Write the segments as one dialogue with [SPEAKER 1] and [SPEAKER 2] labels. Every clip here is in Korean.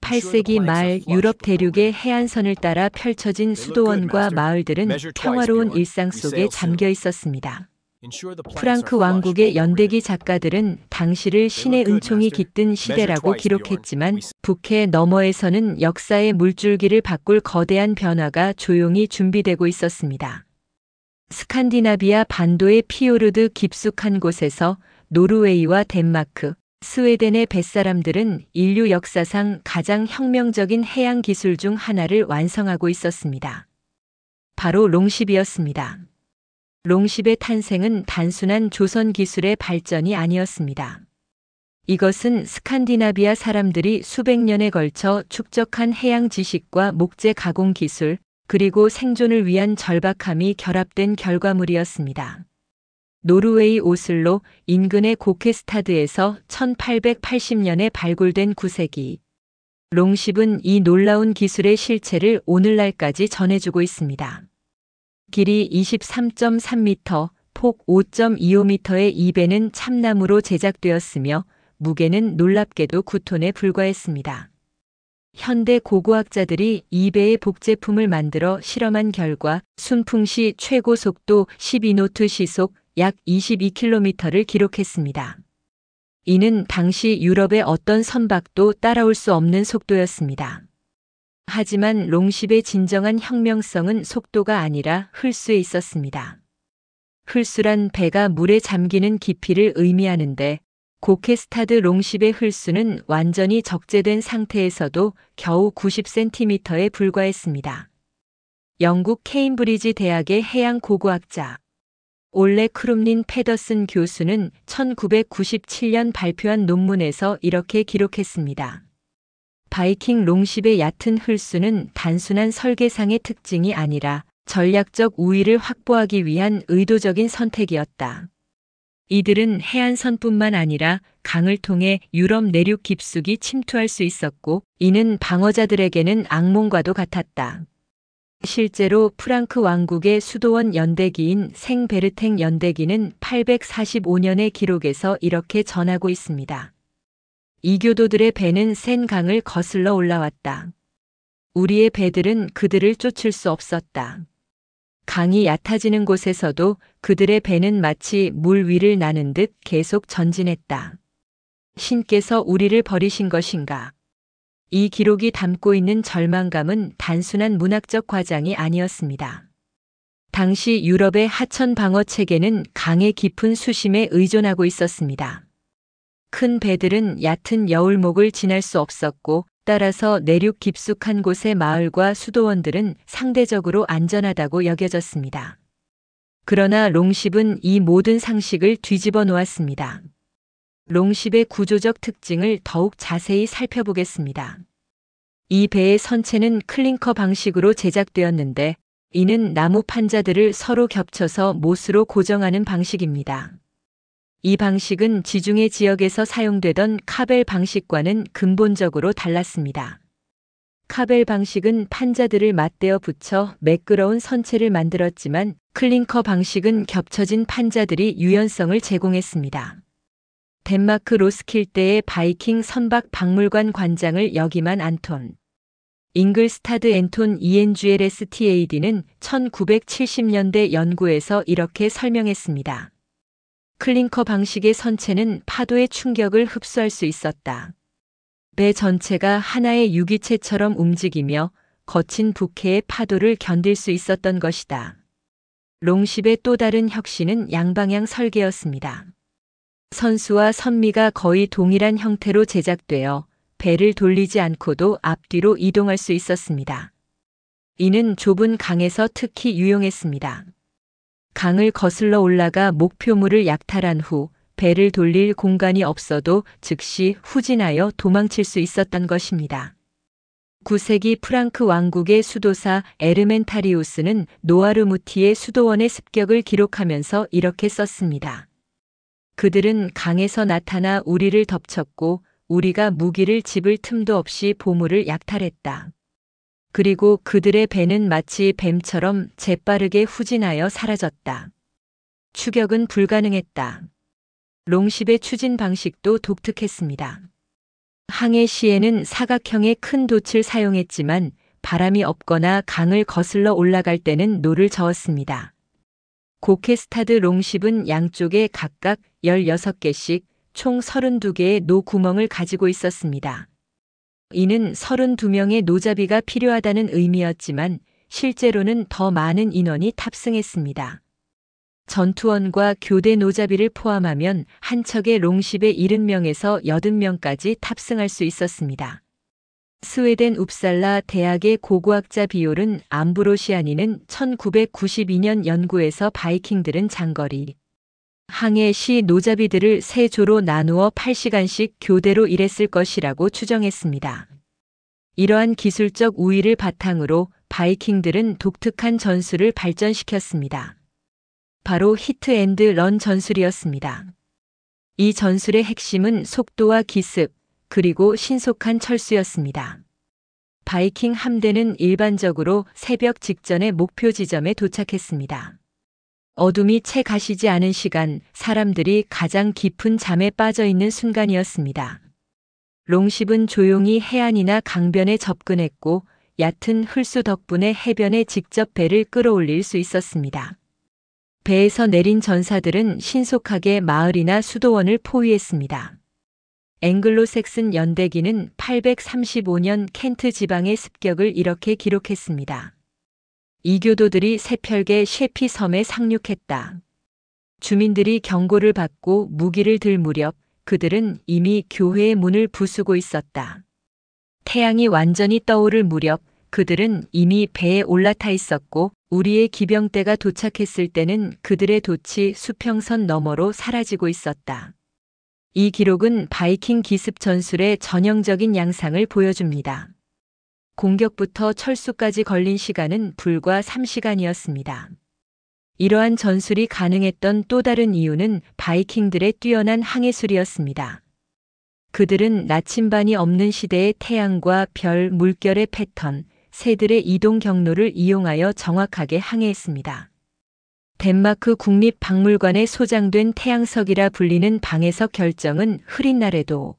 [SPEAKER 1] 18세기 말 유럽 대륙의 해안선을 따라 펼쳐진 수도원과 마을들은 평화로운 일상 속에 잠겨 있었습니다. 프랑크 왕국의 연대기 작가들은 당시를 신의 은총이 깃든 시대라고 기록했지만 북해 너머에서는 역사의 물줄기를 바꿀 거대한 변화가 조용히 준비되고 있었습니다. 스칸디나비아 반도의 피요르드 깊숙한 곳에서 노르웨이와 덴마크, 스웨덴의 뱃사람들은 인류 역사상 가장 혁명적인 해양 기술 중 하나를 완성하고 있었습니다. 바로 롱십이었습니다. 롱십의 탄생은 단순한 조선 기술의 발전이 아니었습니다. 이것은 스칸디나비아 사람들이 수백 년에 걸쳐 축적한 해양 지식과 목재 가공 기술, 그리고 생존을 위한 절박함이 결합된 결과물이었습니다. 노르웨이 오슬로 인근의 고케스타드에서 1880년에 발굴된 구세기 롱십은 이 놀라운 기술의 실체를 오늘날까지 전해주고 있습니다. 길이 23.3m, 폭 5.25m의 이 배는 참나무로 제작되었으며 무게는 놀랍게도 9톤에 불과했습니다. 현대 고고학자들이 이 배의 복제품을 만들어 실험한 결과 순풍 시 최고 속도 12노트 시속 약 22km를 기록했습니다. 이는 당시 유럽의 어떤 선박도 따라올 수 없는 속도였습니다. 하지만 롱십의 진정한 혁명성은 속도가 아니라 흘수에 있었습니다. 흘수란 배가 물에 잠기는 깊이를 의미하는데 고케스타드 롱십의 흘수는 완전히 적재된 상태에서도 겨우 90cm에 불과했습니다. 영국 케임브리지 대학의 해양 고고학자 올레 크룸린 페더슨 교수는 1997년 발표한 논문에서 이렇게 기록했습니다. 바이킹 롱십의 얕은 흘수는 단순한 설계상의 특징이 아니라 전략적 우위를 확보하기 위한 의도적인 선택이었다. 이들은 해안선뿐만 아니라 강을 통해 유럽 내륙 깊숙이 침투할 수 있었고 이는 방어자들에게는 악몽과도 같았다. 실제로 프랑크 왕국의 수도원 연대기인 생베르탱 연대기는 845년의 기록에서 이렇게 전하고 있습니다. 이교도들의 배는 센 강을 거슬러 올라왔다. 우리의 배들은 그들을 쫓을 수 없었다. 강이 얕아지는 곳에서도 그들의 배는 마치 물 위를 나는 듯 계속 전진했다. 신께서 우리를 버리신 것인가? 이 기록이 담고 있는 절망감은 단순한 문학적 과장이 아니었습니다. 당시 유럽의 하천 방어 체계는 강의 깊은 수심에 의존하고 있었습니다. 큰 배들은 얕은 여울목을 지날 수 없었고 따라서 내륙 깊숙한 곳의 마을과 수도원들은 상대적으로 안전하다고 여겨졌습니다. 그러나 롱십은 이 모든 상식을 뒤집어 놓았습니다. 롱십의 구조적 특징을 더욱 자세히 살펴보겠습니다. 이 배의 선체는 클링커 방식으로 제작되었는데 이는 나무 판자들을 서로 겹쳐서 못으로 고정하는 방식입니다. 이 방식은 지중해 지역에서 사용되던 카벨 방식과는 근본적으로 달랐습니다. 카벨 방식은 판자들을 맞대어 붙여 매끄러운 선체를 만들었지만 클링커 방식은 겹쳐진 판자들이 유연성을 제공했습니다. 덴마크 로스킬대의 바이킹 선박 박물관 관장을 역임한 안톤 잉글스타드 앤톤 ENGLSTAD는 1970년대 연구에서 이렇게 설명했습니다. 클링커 방식의 선체는 파도의 충격을 흡수할 수 있었다. 배 전체가 하나의 유기체처럼 움직이며 거친 북해의 파도를 견딜 수 있었던 것이다. 롱십의 또 다른 혁신은 양방향 설계였습니다. 선수와 선미가 거의 동일한 형태로 제작되어 배를 돌리지 않고도 앞뒤로 이동할 수 있었습니다. 이는 좁은 강에서 특히 유용했습니다. 강을 거슬러 올라가 목표물을 약탈한 후 배를 돌릴 공간이 없어도 즉시 후진하여 도망칠 수 있었던 것입니다. 9세기 프랑크 왕국의 수도사 에르멘타리우스는 노아르무티의 수도원의 습격을 기록하면서 이렇게 썼습니다. 그들은 강에서 나타나 우리를 덮쳤고 우리가 무기를 집을 틈도 없이 보물을 약탈했다. 그리고 그들의 배는 마치 뱀처럼 재빠르게 후진하여 사라졌다. 추격은 불가능했다. 롱십의 추진 방식도 독특했습니다. 항해 시에는 사각형의 큰 돛을 사용했지만 바람이 없거나 강을 거슬러 올라갈 때는 노를 저었습니다. 고케스타드 롱십은 양쪽에 각각 16개씩 총 32개의 노 구멍을 가지고 있었습니다. 이는 32명의 노자비가 필요하다는 의미였지만 실제로는 더 많은 인원이 탑승했습니다. 전투원과 교대 노자비를 포함하면 한 척의 롱십에 70명에서 80명까지 탑승할 수 있었습니다. 스웨덴 웁살라 대학의 고고학자 비올은 암브로시아니는 1992년 연구에서 바이킹들은 장거리 항해 시 노자비들을 3조로 나누어 8시간씩 교대로 일했을 것이라고 추정했습니다. 이러한 기술적 우위를 바탕으로 바이킹들은 독특한 전술을 발전시켰습니다. 바로 히트 앤드 런 전술이었습니다. 이 전술의 핵심은 속도와 기습, 그리고 신속한 철수였습니다. 바이킹 함대는 일반적으로 새벽 직전에 목표 지점에 도착했습니다. 어둠이 채 가시지 않은 시간, 사람들이 가장 깊은 잠에 빠져 있는 순간이었습니다. 롱십은 조용히 해안이나 강변에 접근했고 얕은 흘수 덕분에 해변에 직접 배를 끌어올릴 수 있었습니다. 배에서 내린 전사들은 신속하게 마을이나 수도원을 포위했습니다. 앵글로색슨 연대기는 835년 켄트 지방의 습격을 이렇게 기록했습니다. 이교도들이 새벽에 셰피 섬에 상륙했다. 주민들이 경고를 받고 무기를 들 무렵 그들은 이미 교회의 문을 부수고 있었다. 태양이 완전히 떠오를 무렵 그들은 이미 배에 올라타 있었고 우리의 기병대가 도착했을 때는 그들의 돛이 수평선 너머로 사라지고 있었다. 이 기록은 바이킹 기습 전술의 전형적인 양상을 보여줍니다. 공격부터 철수까지 걸린 시간은 불과 3시간이었습니다. 이러한 전술이 가능했던 또 다른 이유는 바이킹들의 뛰어난 항해술이었습니다. 그들은 나침반이 없는 시대의 태양과 별, 물결의 패턴, 새들의 이동 경로를 이용하여 정확하게 항해했습니다. 덴마크 국립박물관에 소장된 태양석이라 불리는 방해석 결정은 흐린 날에도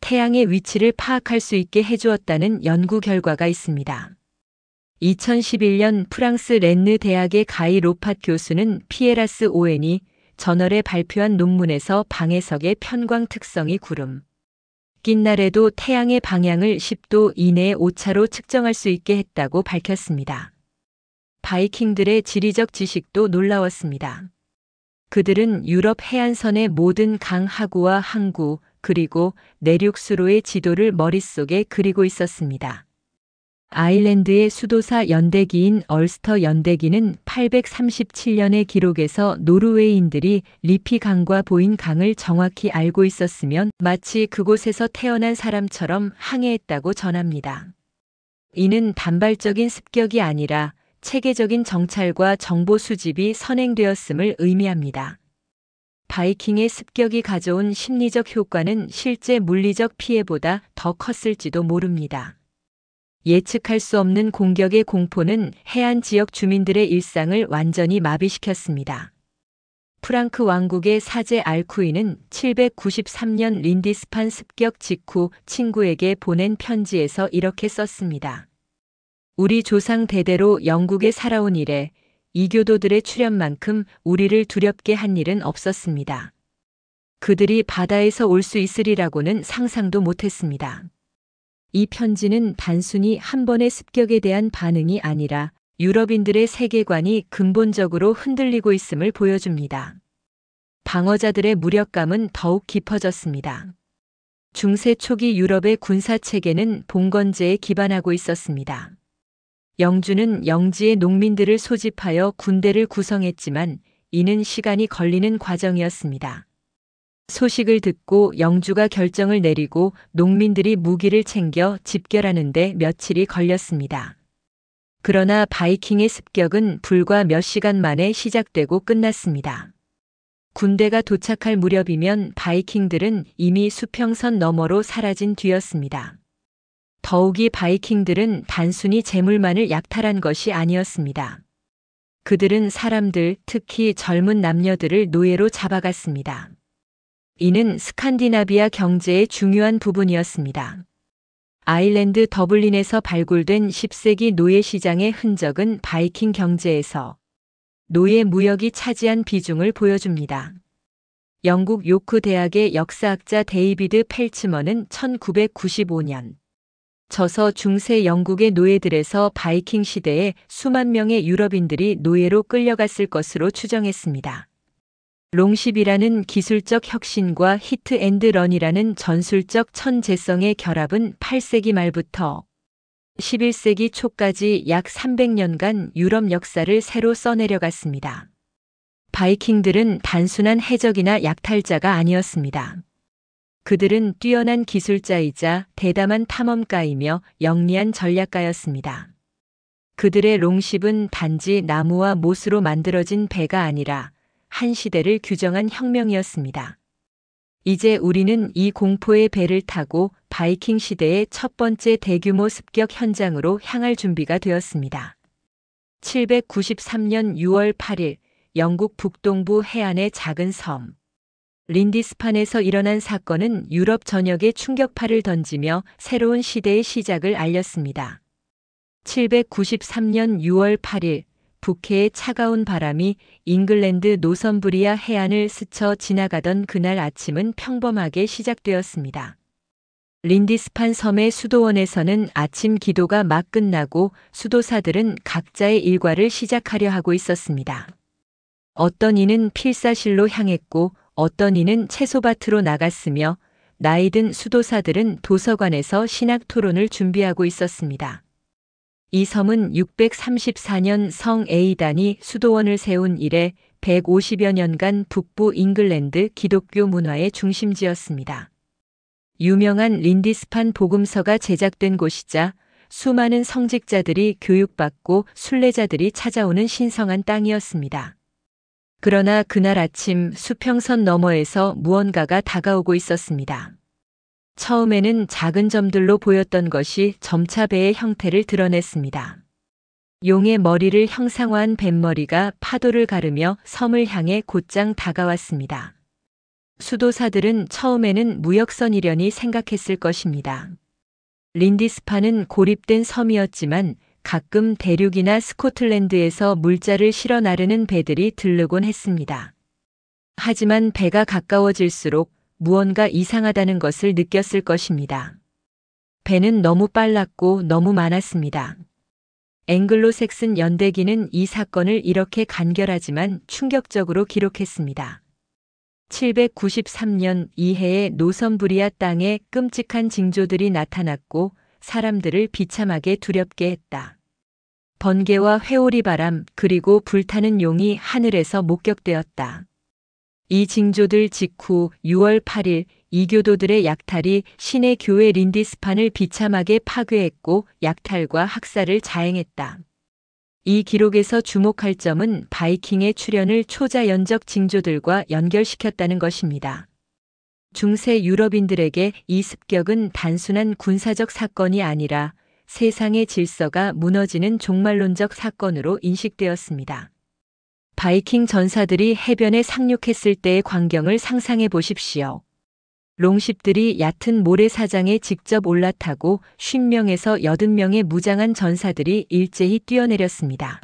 [SPEAKER 1] 태양의 위치를 파악할 수 있게 해주었다는 연구 결과가 있습니다. 2011년 프랑스 렌느 대학의 가이 로팟 교수는 피에라스 오웬이 저널에 발표한 논문에서 방해석의 편광 특성이 구름 낀 날에도 태양의 방향을 10도 이내의 오차로 측정할 수 있게 했다고 밝혔습니다. 바이킹들의 지리적 지식도 놀라웠습니다. 그들은 유럽 해안선의 모든 강 하구와 항구 그리고 내륙 수로의 지도를 머릿속에 그리고 있었습니다. 아일랜드의 수도사 연대기인 얼스터 연대기는 837년의 기록에서 노르웨이인들이 리피 강과 보인 강을 정확히 알고 있었으면 마치 그곳에서 태어난 사람처럼 항해했다고 전합니다. 이는 단발적인 습격이 아니라 체계적인 정찰과 정보 수집이 선행되었음을 의미합니다. 바이킹의 습격이 가져온 심리적 효과는 실제 물리적 피해보다 더 컸을지도 모릅니다. 예측할 수 없는 공격의 공포는 해안 지역 주민들의 일상을 완전히 마비시켰습니다. 프랑크 왕국의 사제 알쿠이는 793년 린디스판 습격 직후 친구에게 보낸 편지에서 이렇게 썼습니다. 우리 조상 대대로 영국에 살아온 이래 이교도들의 출현만큼 우리를 두렵게 한 일은 없었습니다. 그들이 바다에서 올 수 있으리라고는 상상도 못했습니다. 이 편지는 단순히 한 번의 습격에 대한 반응이 아니라 유럽인들의 세계관이 근본적으로 흔들리고 있음을 보여줍니다. 방어자들의 무력감은 더욱 깊어졌습니다. 중세 초기 유럽의 군사체계는 봉건제에 기반하고 있었습니다. 영주는 영지의 농민들을 소집하여 군대를 구성했지만 이는 시간이 걸리는 과정이었습니다. 소식을 듣고 영주가 결정을 내리고 농민들이 무기를 챙겨 집결하는데 며칠이 걸렸습니다. 그러나 바이킹의 습격은 불과 몇 시간 만에 시작되고 끝났습니다. 군대가 도착할 무렵이면 바이킹들은 이미 수평선 너머로 사라진 뒤였습니다. 더욱이 바이킹들은 단순히 재물만을 약탈한 것이 아니었습니다. 그들은 사람들, 특히 젊은 남녀들을 노예로 잡아갔습니다. 이는 스칸디나비아 경제의 중요한 부분이었습니다. 아일랜드 더블린에서 발굴된 10세기 노예 시장의 흔적은 바이킹 경제에서 노예 무역이 차지한 비중을 보여줍니다. 영국 요크 대학의 역사학자 데이비드 펠츠먼은 1995년 저서 중세 영국의 노예들에서 바이킹 시대에 수만 명의 유럽인들이 노예로 끌려갔을 것으로 추정했습니다. 롱십이라는 기술적 혁신과 히트앤드런이라는 전술적 천재성의 결합은 8세기 말부터 11세기 초까지 약 300년간 유럽 역사를 새로 써내려갔습니다. 바이킹들은 단순한 해적이나 약탈자가 아니었습니다. 그들은 뛰어난 기술자이자 대담한 탐험가이며 영리한 전략가였습니다. 그들의 롱십은 단지 나무와 못으로 만들어진 배가 아니라 한 시대를 규정한 혁명이었습니다. 이제 우리는 이 공포의 배를 타고 바이킹 시대의 첫 번째 대규모 습격 현장으로 향할 준비가 되었습니다. 793년 6월 8일 영국 북동부 해안의 작은 섬 린디스판에서 일어난 사건은 유럽 전역에 충격파를 던지며 새로운 시대의 시작을 알렸습니다. 793년 6월 8일 북해의 차가운 바람이 잉글랜드 노선부리아 해안을 스쳐 지나가던 그날 아침은 평범하게 시작되었습니다. 린디스판 섬의 수도원에서는 아침 기도가 막 끝나고 수도사들은 각자의 일과를 시작하려 하고 있었습니다. 어떤 이는 필사실로 향했고 어떤 이는 채소밭으로 나갔으며 나이든 수도사들은 도서관에서 신학 토론을 준비하고 있었습니다. 이 섬은 634년 성 에이단이 수도원을 세운 이래 150여 년간 북부 잉글랜드 기독교 문화의 중심지였습니다. 유명한 린디스판 복음서가 제작된 곳이자 수많은 성직자들이 교육받고 순례자들이 찾아오는 신성한 땅이었습니다. 그러나 그날 아침 수평선 너머에서 무언가가 다가오고 있었습니다. 처음에는 작은 점들로 보였던 것이 점차 배의 형태를 드러냈습니다. 용의 머리를 형상화한 뱃머리가 파도를 가르며 섬을 향해 곧장 다가왔습니다. 수도사들은 처음에는 무역선이려니 생각했을 것입니다. 린디스판은 고립된 섬이었지만 가끔 대륙이나 스코틀랜드에서 물자를 실어 나르는 배들이 들르곤 했습니다. 하지만 배가 가까워질수록 무언가 이상하다는 것을 느꼈을 것입니다. 배는 너무 빨랐고 너무 많았습니다. 앵글로색슨 연대기는 이 사건을 이렇게 간결하지만 충격적으로 기록했습니다. 793년 이해의 노선부리아 땅에 끔찍한 징조들이 나타났고 사람들을 비참하게 두렵게 했다. 번개와 회오리 바람 그리고 불타는 용이 하늘에서 목격되었다. 이 징조들 직후 6월 8일 이교도들의 약탈이 신의 교회 린디스판을 비참하게 파괴했고 약탈과 학살을 자행했다. 이 기록에서 주목할 점은 바이킹의 출현을 초자연적 징조들과 연결시켰다는 것입니다. 중세 유럽인들에게 이 습격은 단순한 군사적 사건이 아니라 세상의 질서가 무너지는 종말론적 사건으로 인식되었습니다. 바이킹 전사들이 해변에 상륙했을 때의 광경을 상상해 보십시오. 롱십들이 얕은 모래사장에 직접 올라타고 50명에서 80명의 무장한 전사들이 일제히 뛰어내렸습니다.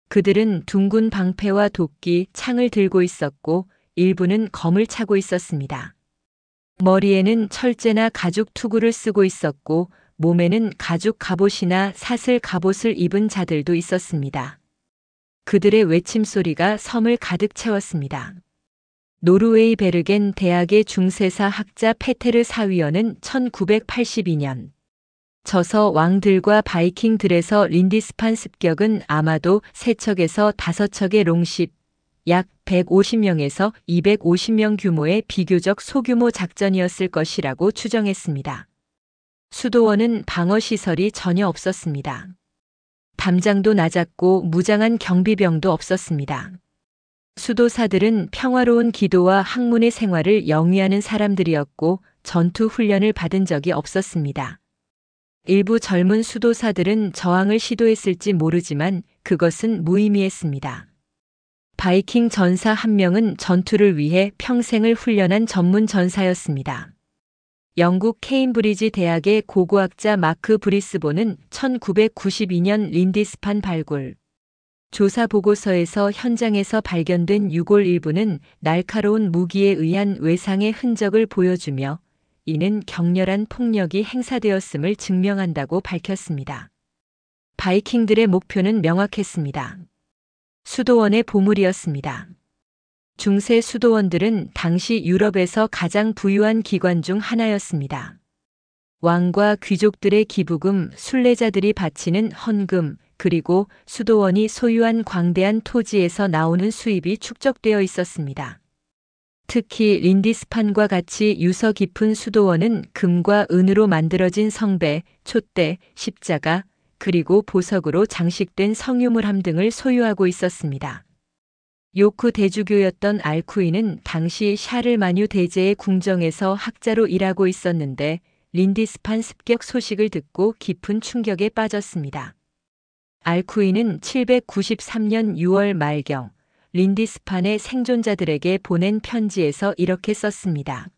[SPEAKER 1] 그들은 둥근 방패와 도끼, 창을 들고 있었고 일부는 검을 차고 있었습니다. 머리에는 철제나 가죽 투구를 쓰고 있었고 몸에는 가죽 갑옷이나 사슬 갑옷을 입은 자들도 있었습니다. 그들의 외침소리가 섬을 가득 채웠습니다. 노르웨이 베르겐 대학의 중세사 학자 페테르 사위어는 1982년 저서 왕들과 바이킹들에서 린디스판 습격은 아마도 3척에서 5척의 롱십, 약 150명에서 250명 규모의 비교적 소규모 작전이었을 것이라고 추정했습니다. 수도원은 방어시설이 전혀 없었습니다. 담장도 낮았고 무장한 경비병도 없었습니다. 수도사들은 평화로운 기도와 학문의 생활을 영위하는 사람들이었고 전투 훈련을 받은 적이 없었습니다. 일부 젊은 수도사들은 저항을 시도했을지 모르지만 그것은 무의미했습니다. 바이킹 전사 한 명은 전투를 위해 평생을 훈련한 전문 전사였습니다. 영국 케임브리지 대학의 고고학자 마크 브리스본은 1992년 린디스판 발굴 조사 보고서에서 현장에서 발견된 유골 일부는 날카로운 무기에 의한 외상의 흔적을 보여주며 이는 격렬한 폭력이 행사되었음을 증명한다고 밝혔습니다. 바이킹들의 목표는 명확했습니다. 수도원의 보물이었습니다. 중세 수도원들은 당시 유럽에서 가장 부유한 기관 중 하나였습니다. 왕과 귀족들의 기부금, 순례자들이 바치는 헌금, 그리고 수도원이 소유한 광대한 토지에서 나오는 수입이 축적되어 있었습니다. 특히 린디스판과 같이 유서 깊은 수도원은 금과 은으로 만들어진 성배, 촛대, 십자가, 그리고 보석으로 장식된 성유물함 등을 소유하고 있었습니다. 요크 대주교였던 알쿠인은 당시 샤를마뉴 대제의 궁정에서 학자로 일하고 있었는데 린디스판 습격 소식을 듣고 깊은 충격에 빠졌습니다. 알쿠인은 793년 6월 말경 린디스판의 생존자들에게 보낸 편지에서 이렇게 썼습니다.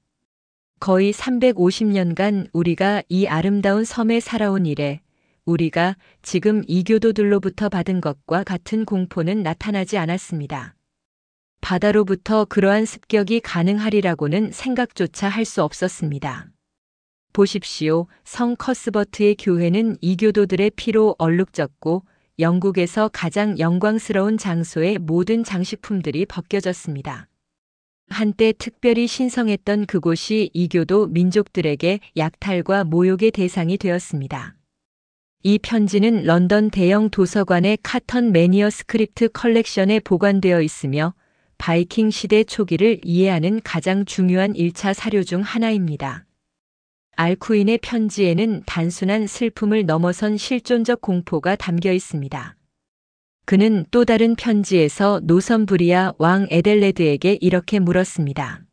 [SPEAKER 1] 거의 350년간 우리가 이 아름다운 섬에 살아온 이래 우리가 지금 이교도들로부터 받은 것과 같은 공포는 나타나지 않았습니다. 바다로부터 그러한 습격이 가능하리라고는 생각조차 할 수 없었습니다. 보십시오. 성 커스버트의 교회는 이교도들의 피로 얼룩졌고 영국에서 가장 영광스러운 장소의 모든 장식품들이 벗겨졌습니다. 한때 특별히 신성했던 그곳이 이교도 민족들에게 약탈과 모욕의 대상이 되었습니다. 이 편지는 런던 대형 도서관의 카턴 매니어 스크립트 컬렉션에 보관되어 있으며 바이킹 시대 초기를 이해하는 가장 중요한 1차 사료 중 하나입니다. 알쿠인의 편지에는 단순한 슬픔을 넘어선 실존적 공포가 담겨 있습니다. 그는 또 다른 편지에서 노선부리아 왕 에델레드에게 이렇게 물었습니다.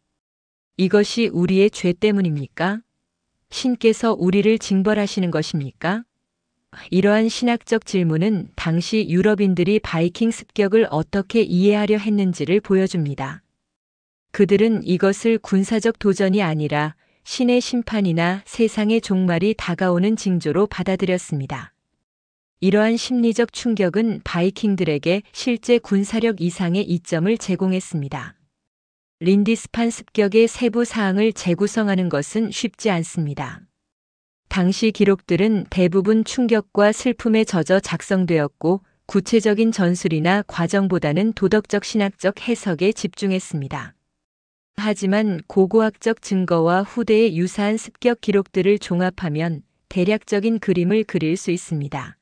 [SPEAKER 1] 이것이 우리의 죄 때문입니까? 신께서 우리를 징벌하시는 것입니까? 이러한 신학적 질문은 당시 유럽인들이 바이킹 습격을 어떻게 이해하려 했는지를 보여줍니다. 그들은 이것을 군사적 도전이 아니라 신의 심판이나 세상의 종말이 다가오는 징조로 받아들였습니다. 이러한 심리적 충격은 바이킹들에게 실제 군사력 이상의 이점을 제공했습니다. 린디스판 습격의 세부 사항을 재구성하는 것은 쉽지 않습니다. 당시 기록들은 대부분 충격과 슬픔에 젖어 작성되었고 구체적인 전술이나 과정보다는 도덕적 신학적 해석에 집중했습니다. 하지만 고고학적 증거와 후대의 유사한 습격 기록들을 종합하면 대략적인 그림을 그릴 수 있습니다.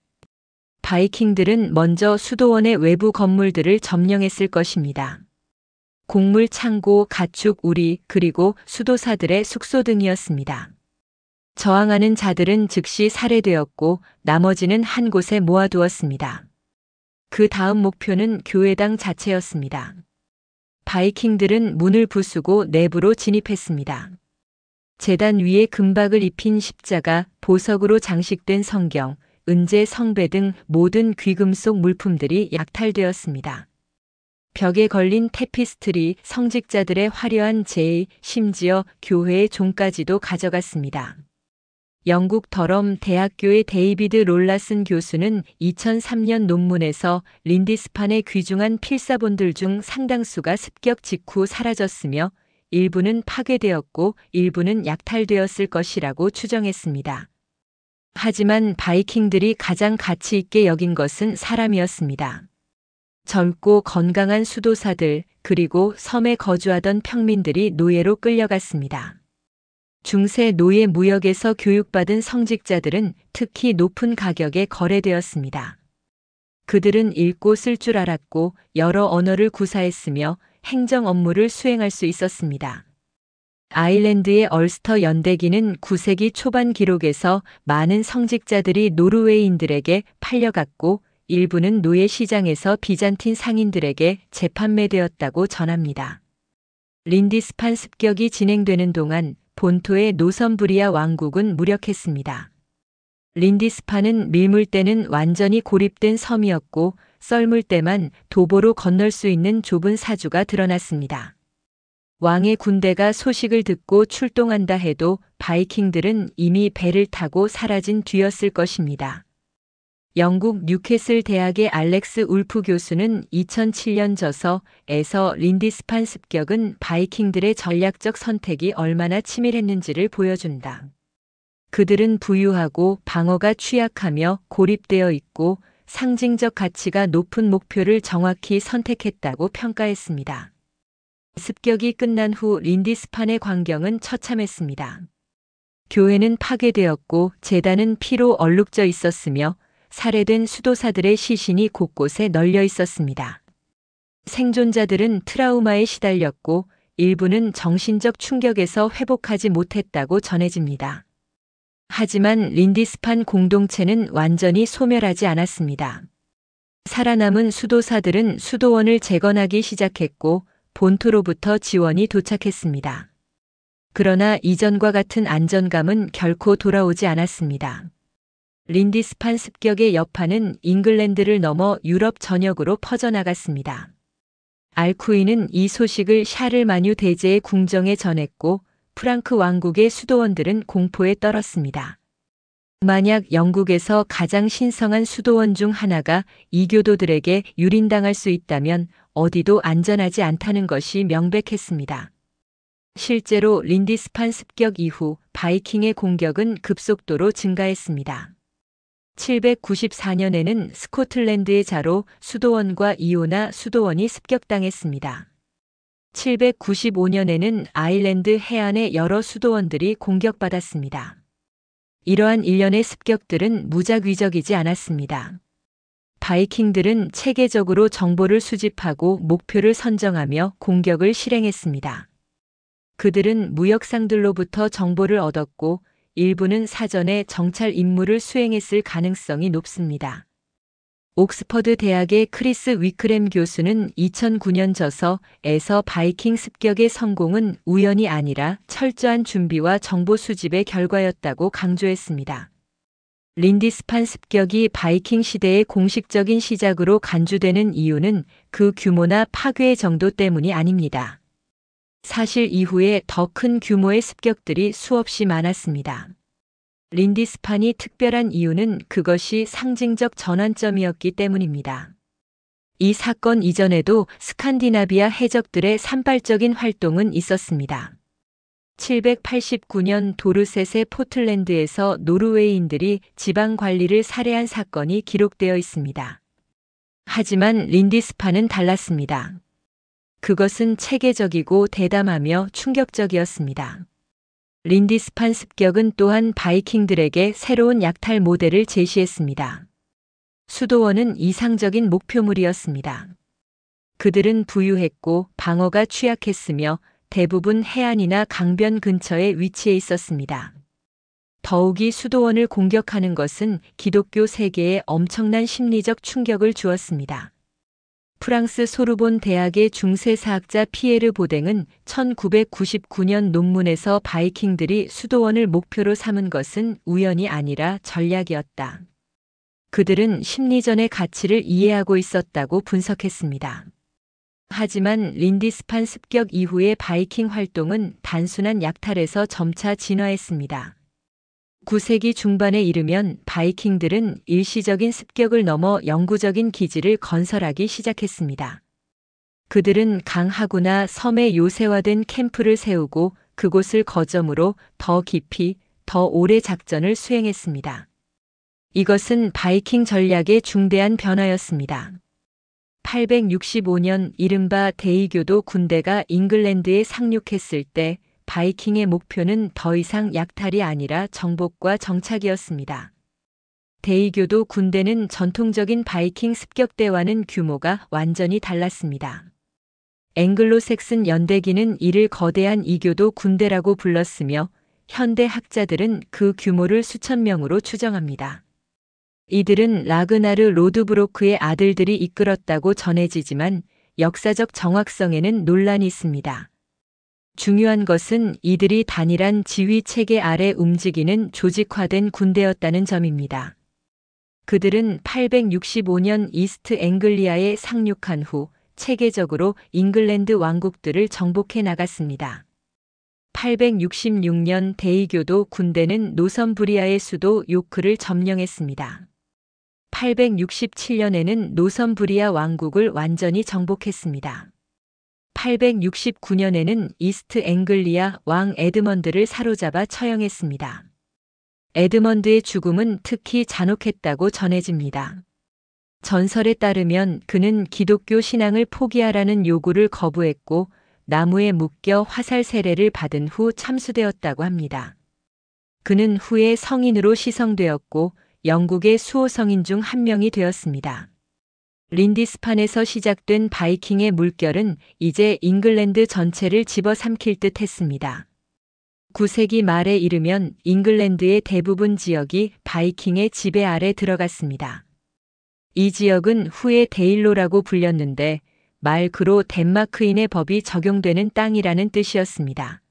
[SPEAKER 1] 바이킹들은 먼저 수도원의 외부 건물들을 점령했을 것입니다. 곡물 창고, 가축 우리, 그리고 수도사들의 숙소 등이었습니다. 저항하는 자들은 즉시 살해되었고 나머지는 한 곳에 모아두었습니다. 그 다음 목표는 교회당 자체였습니다. 바이킹들은 문을 부수고 내부로 진입했습니다. 제단 위에 금박을 입힌 십자가, 보석으로 장식된 성경, 은제 성배 등 모든 귀금속 물품들이 약탈되었습니다. 벽에 걸린 테피스트리, 성직자들의 화려한 제의, 심지어 교회의 종까지도 가져갔습니다. 영국 더럼 대학교의 데이비드 롤라슨 교수는 2003년 논문에서 린디스판의 귀중한 필사본들 중 상당수가 습격 직후 사라졌으며 일부는 파괴되었고 일부는 약탈되었을 것이라고 추정했습니다. 하지만 바이킹들이 가장 가치 있게 여긴 것은 사람이었습니다. 젊고 건강한 수도사들 그리고 섬에 거주하던 평민들이 노예로 끌려갔습니다. 중세 노예 무역에서 교육받은 성직자들은 특히 높은 가격에 거래되었습니다. 그들은 읽고 쓸 줄 알았고 여러 언어를 구사했으며 행정 업무를 수행할 수 있었습니다. 아일랜드의 얼스터 연대기는 9세기 초반 기록에서 많은 성직자들이 노르웨이인들에게 팔려갔고 일부는 노예 시장에서 비잔틴 상인들에게 재판매되었다고 전합니다. 린디스판 습격이 진행되는 동안 본토의 노선부리아 왕국은 무력했습니다. 린디스판은 밀물대는 완전히 고립된 섬이었고 썰물 때만 도보로 건널 수 있는 좁은 사주가 드러났습니다. 왕의 군대가 소식을 듣고 출동한다 해도 바이킹들은 이미 배를 타고 사라진 뒤였을 것입니다. 영국 뉴캐슬 대학의 알렉스 울프 교수는 2007년 저서에서 린디스판 습격은 바이킹들의 전략적 선택이 얼마나 치밀했는지를 보여준다. 그들은 부유하고 방어가 취약하며 고립되어 있고 상징적 가치가 높은 목표를 정확히 선택했다고 평가했습니다. 습격이 끝난 후 린디스판의 광경은 처참했습니다. 교회는 파괴되었고 제단은 피로 얼룩져 있었으며 살해된 수도사들의 시신이 곳곳에 널려 있었습니다. 생존자들은 트라우마에 시달렸고 일부는 정신적 충격에서 회복하지 못했다고 전해집니다. 하지만 린디스판 공동체는 완전히 소멸하지 않았습니다. 살아남은 수도사들은 수도원을 재건하기 시작했고 본토로부터 지원이 도착했습니다. 그러나 이전과 같은 안정감은 결코 돌아오지 않았습니다. 린디스판 습격의 여파는 잉글랜드를 넘어 유럽 전역으로 퍼져나갔습니다. 알쿠이는 이 소식을 샤를마뉴 대제의 궁정에 전했고 프랑크 왕국의 수도원들은 공포에 떨었습니다. 만약 영국에서 가장 신성한 수도원 중 하나가 이교도들에게 유린당할 수 있다면 어디도 안전하지 않다는 것이 명백했습니다. 실제로 린디스판 습격 이후 바이킹의 공격은 급속도로 증가했습니다. 794년에는 스코틀랜드의 자로 수도원과 이오나 수도원이 습격당했습니다. 795년에는 아일랜드 해안의 여러 수도원들이 공격받았습니다. 이러한 일련의 습격들은 무작위적이지 않았습니다. 바이킹들은 체계적으로 정보를 수집하고 목표를 선정하며 공격을 실행했습니다. 그들은 무역상들로부터 정보를 얻었고 일부는 사전에 정찰 임무를 수행했을 가능성이 높습니다. 옥스퍼드 대학의 크리스 위크렘 교수는 2009년 저서에서 바이킹 습격의 성공은 우연이 아니라 철저한 준비와 정보 수집의 결과였다고 강조했습니다. 린디스판 습격이 바이킹 시대의 공식적인 시작으로 간주되는 이유는 그 규모나 파괴의 정도 때문이 아닙니다. 사실 이후에 더 큰 규모의 습격들이 수없이 많았습니다. 린디스판이 특별한 이유는 그것이 상징적 전환점이었기 때문입니다. 이 사건 이전에도 스칸디나비아 해적들의 산발적인 활동은 있었습니다. 789년 도르셋의 포틀랜드에서 노르웨이인들이 지방 관리를 살해한 사건이 기록되어 있습니다. 하지만 린디스판은 달랐습니다. 그것은 체계적이고 대담하며 충격적이었습니다. 린디스판 습격은 또한 바이킹들에게 새로운 약탈 모델을 제시했습니다. 수도원은 이상적인 목표물이었습니다. 그들은 부유했고 방어가 취약했으며 대부분 해안이나 강변 근처에 위치해 있었습니다. 더욱이 수도원을 공격하는 것은 기독교 세계에 엄청난 심리적 충격을 주었습니다. 프랑스 소르본 대학의 중세사학자 피에르 보댕은 1999년 논문에서 바이킹들이 수도원을 목표로 삼은 것은 우연이 아니라 전략이었다. 그들은 심리전의 가치를 이해하고 있었다고 분석했습니다. 하지만 린디스판 습격 이후의 바이킹 활동은 단순한 약탈에서 점차 진화했습니다. 9세기 중반에 이르면 바이킹들은 일시적인 습격을 넘어 영구적인 기지를 건설하기 시작했습니다. 그들은 강하구나 섬에 요새화된 캠프를 세우고 그곳을 거점으로 더 깊이, 더 오래 작전을 수행했습니다. 이것은 바이킹 전략의 중대한 변화였습니다. 865년 이른바 데이교도 군대가 잉글랜드에 상륙했을 때 바이킹의 목표는 더 이상 약탈이 아니라 정복과 정착이었습니다. 데이교도 군대는 전통적인 바이킹 습격대와는 규모가 완전히 달랐습니다. 앵글로색슨 연대기는 이를 거대한 이교도 군대라고 불렀으며 현대 학자들은 그 규모를 수천 명으로 추정합니다. 이들은 라그나르 로드브로크의 아들들이 이끌었다고 전해지지만 역사적 정확성에는 논란이 있습니다. 중요한 것은 이들이 단일한 지휘 체계 아래 움직이는 조직화된 군대였다는 점입니다. 그들은 865년 이스트 앵글리아에 상륙한 후 체계적으로 잉글랜드 왕국들을 정복해 나갔습니다. 866년 데이교도 군대는 노섬부리아의 수도 요크를 점령했습니다. 867년에는 노섬부리아 왕국을 완전히 정복했습니다. 869년에는 이스트 앵글리아 왕 에드먼드를 사로잡아 처형했습니다. 에드먼드의 죽음은 특히 잔혹했다고 전해집니다. 전설에 따르면 그는 기독교 신앙을 포기하라는 요구를 거부했고 나무에 묶여 화살 세례를 받은 후 참수되었다고 합니다. 그는 후에 성인으로 시성되었고 영국의 수호 성인 중 한 명이 되었습니다. 린디스판에서 시작된 바이킹의 물결은 이제 잉글랜드 전체를 집어삼킬 듯 했습니다. 9세기 말에 이르면 잉글랜드의 대부분 지역이 바이킹의 지배 아래 들어갔습니다. 이 지역은 후에 데일로라고 불렸는데 말 그로 덴마크인의 법이 적용되는 땅이라는 뜻이었습니다.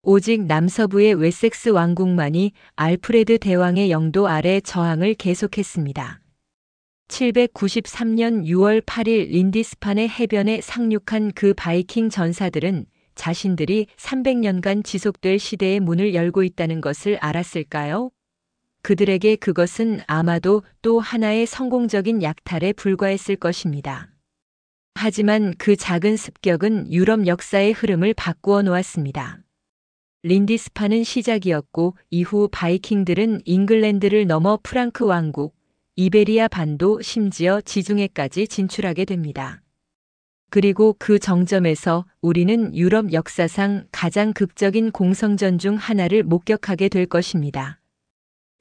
[SPEAKER 1] 오직 남서부의 웨섹스 왕국만이 알프레드 대왕의 영도 아래 저항을 계속했습니다. 793년 6월 8일 린디스판의 해변에 상륙한 그 바이킹 전사들은 자신들이 300년간 지속될 시대의 문을 열고 있다는 것을 알았을까요? 그들에게 그것은 아마도 또 하나의 성공적인 약탈에 불과했을 것입니다. 하지만 그 작은 습격은 유럽 역사의 흐름을 바꾸어 놓았습니다. 린디스판은 시작이었고 이후 바이킹들은 잉글랜드를 넘어 프랑크 왕국, 이베리아 반도 심지어 지중해까지 진출하게 됩니다. 그리고 그 정점에서 우리는 유럽 역사상 가장 극적인 공성전 중 하나를 목격하게 될 것입니다.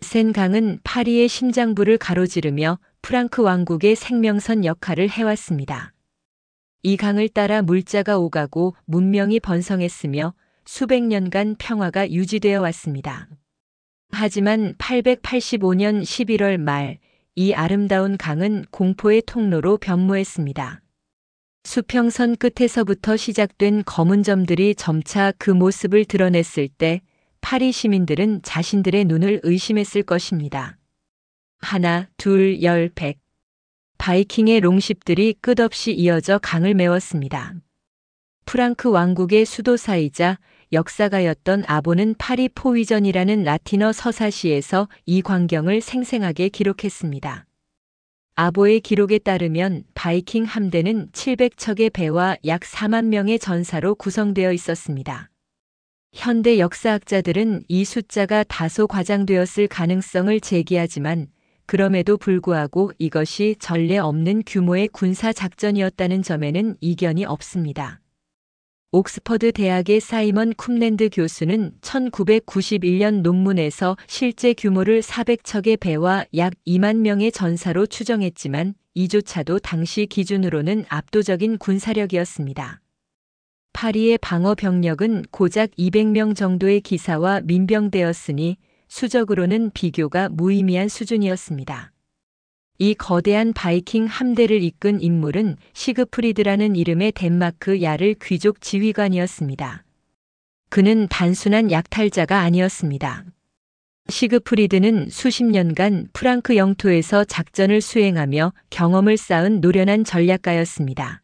[SPEAKER 1] 센 강은 파리의 심장부를 가로지르며 프랑크 왕국의 생명선 역할을 해왔습니다. 이 강을 따라 물자가 오가고 문명이 번성했으며 수백 년간 평화가 유지되어 왔습니다. 하지만 885년 11월 말, 이 아름다운 강은 공포의 통로로 변모했습니다. 수평선 끝에서부터 시작된 검은 점들이 점차 그 모습을 드러냈을 때 파리 시민들은 자신들의 눈을 의심했을 것입니다. 하나, 둘, 열, 백. 바이킹의 롱십들이 끝없이 이어져 강을 메웠습니다. 프랑크 왕국의 수도사이자 역사가였던 아보는 파리 포위전이라는 라틴어 서사시에서 이 광경을 생생하게 기록했습니다. 아보의 기록에 따르면 바이킹 함대는 700척의 배와 약 4만 명의 전사로 구성되어 있었습니다. 현대 역사학자들은 이 숫자가 다소 과장되었을 가능성을 제기하지만 그럼에도 불구하고 이것이 전례 없는 규모의 군사 작전이었다는 점에는 이견이 없습니다. 옥스퍼드 대학의 사이먼 쿰랜드 교수는 1991년 논문에서 실제 규모를 400척의 배와 약 2만 명의 전사로 추정했지만 이조차도 당시 기준으로는 압도적인 군사력이었습니다. 파리의 방어 병력은 고작 200명 정도의 기사와 민병대였으니 수적으로는 비교가 무의미한 수준이었습니다. 이 거대한 바이킹 함대를 이끈 인물은 시그프리드라는 이름의 덴마크 야를 귀족 지휘관이었습니다. 그는 단순한 약탈자가 아니었습니다. 시그프리드는 수십 년간 프랑크 영토에서 작전을 수행하며 경험을 쌓은 노련한 전략가였습니다.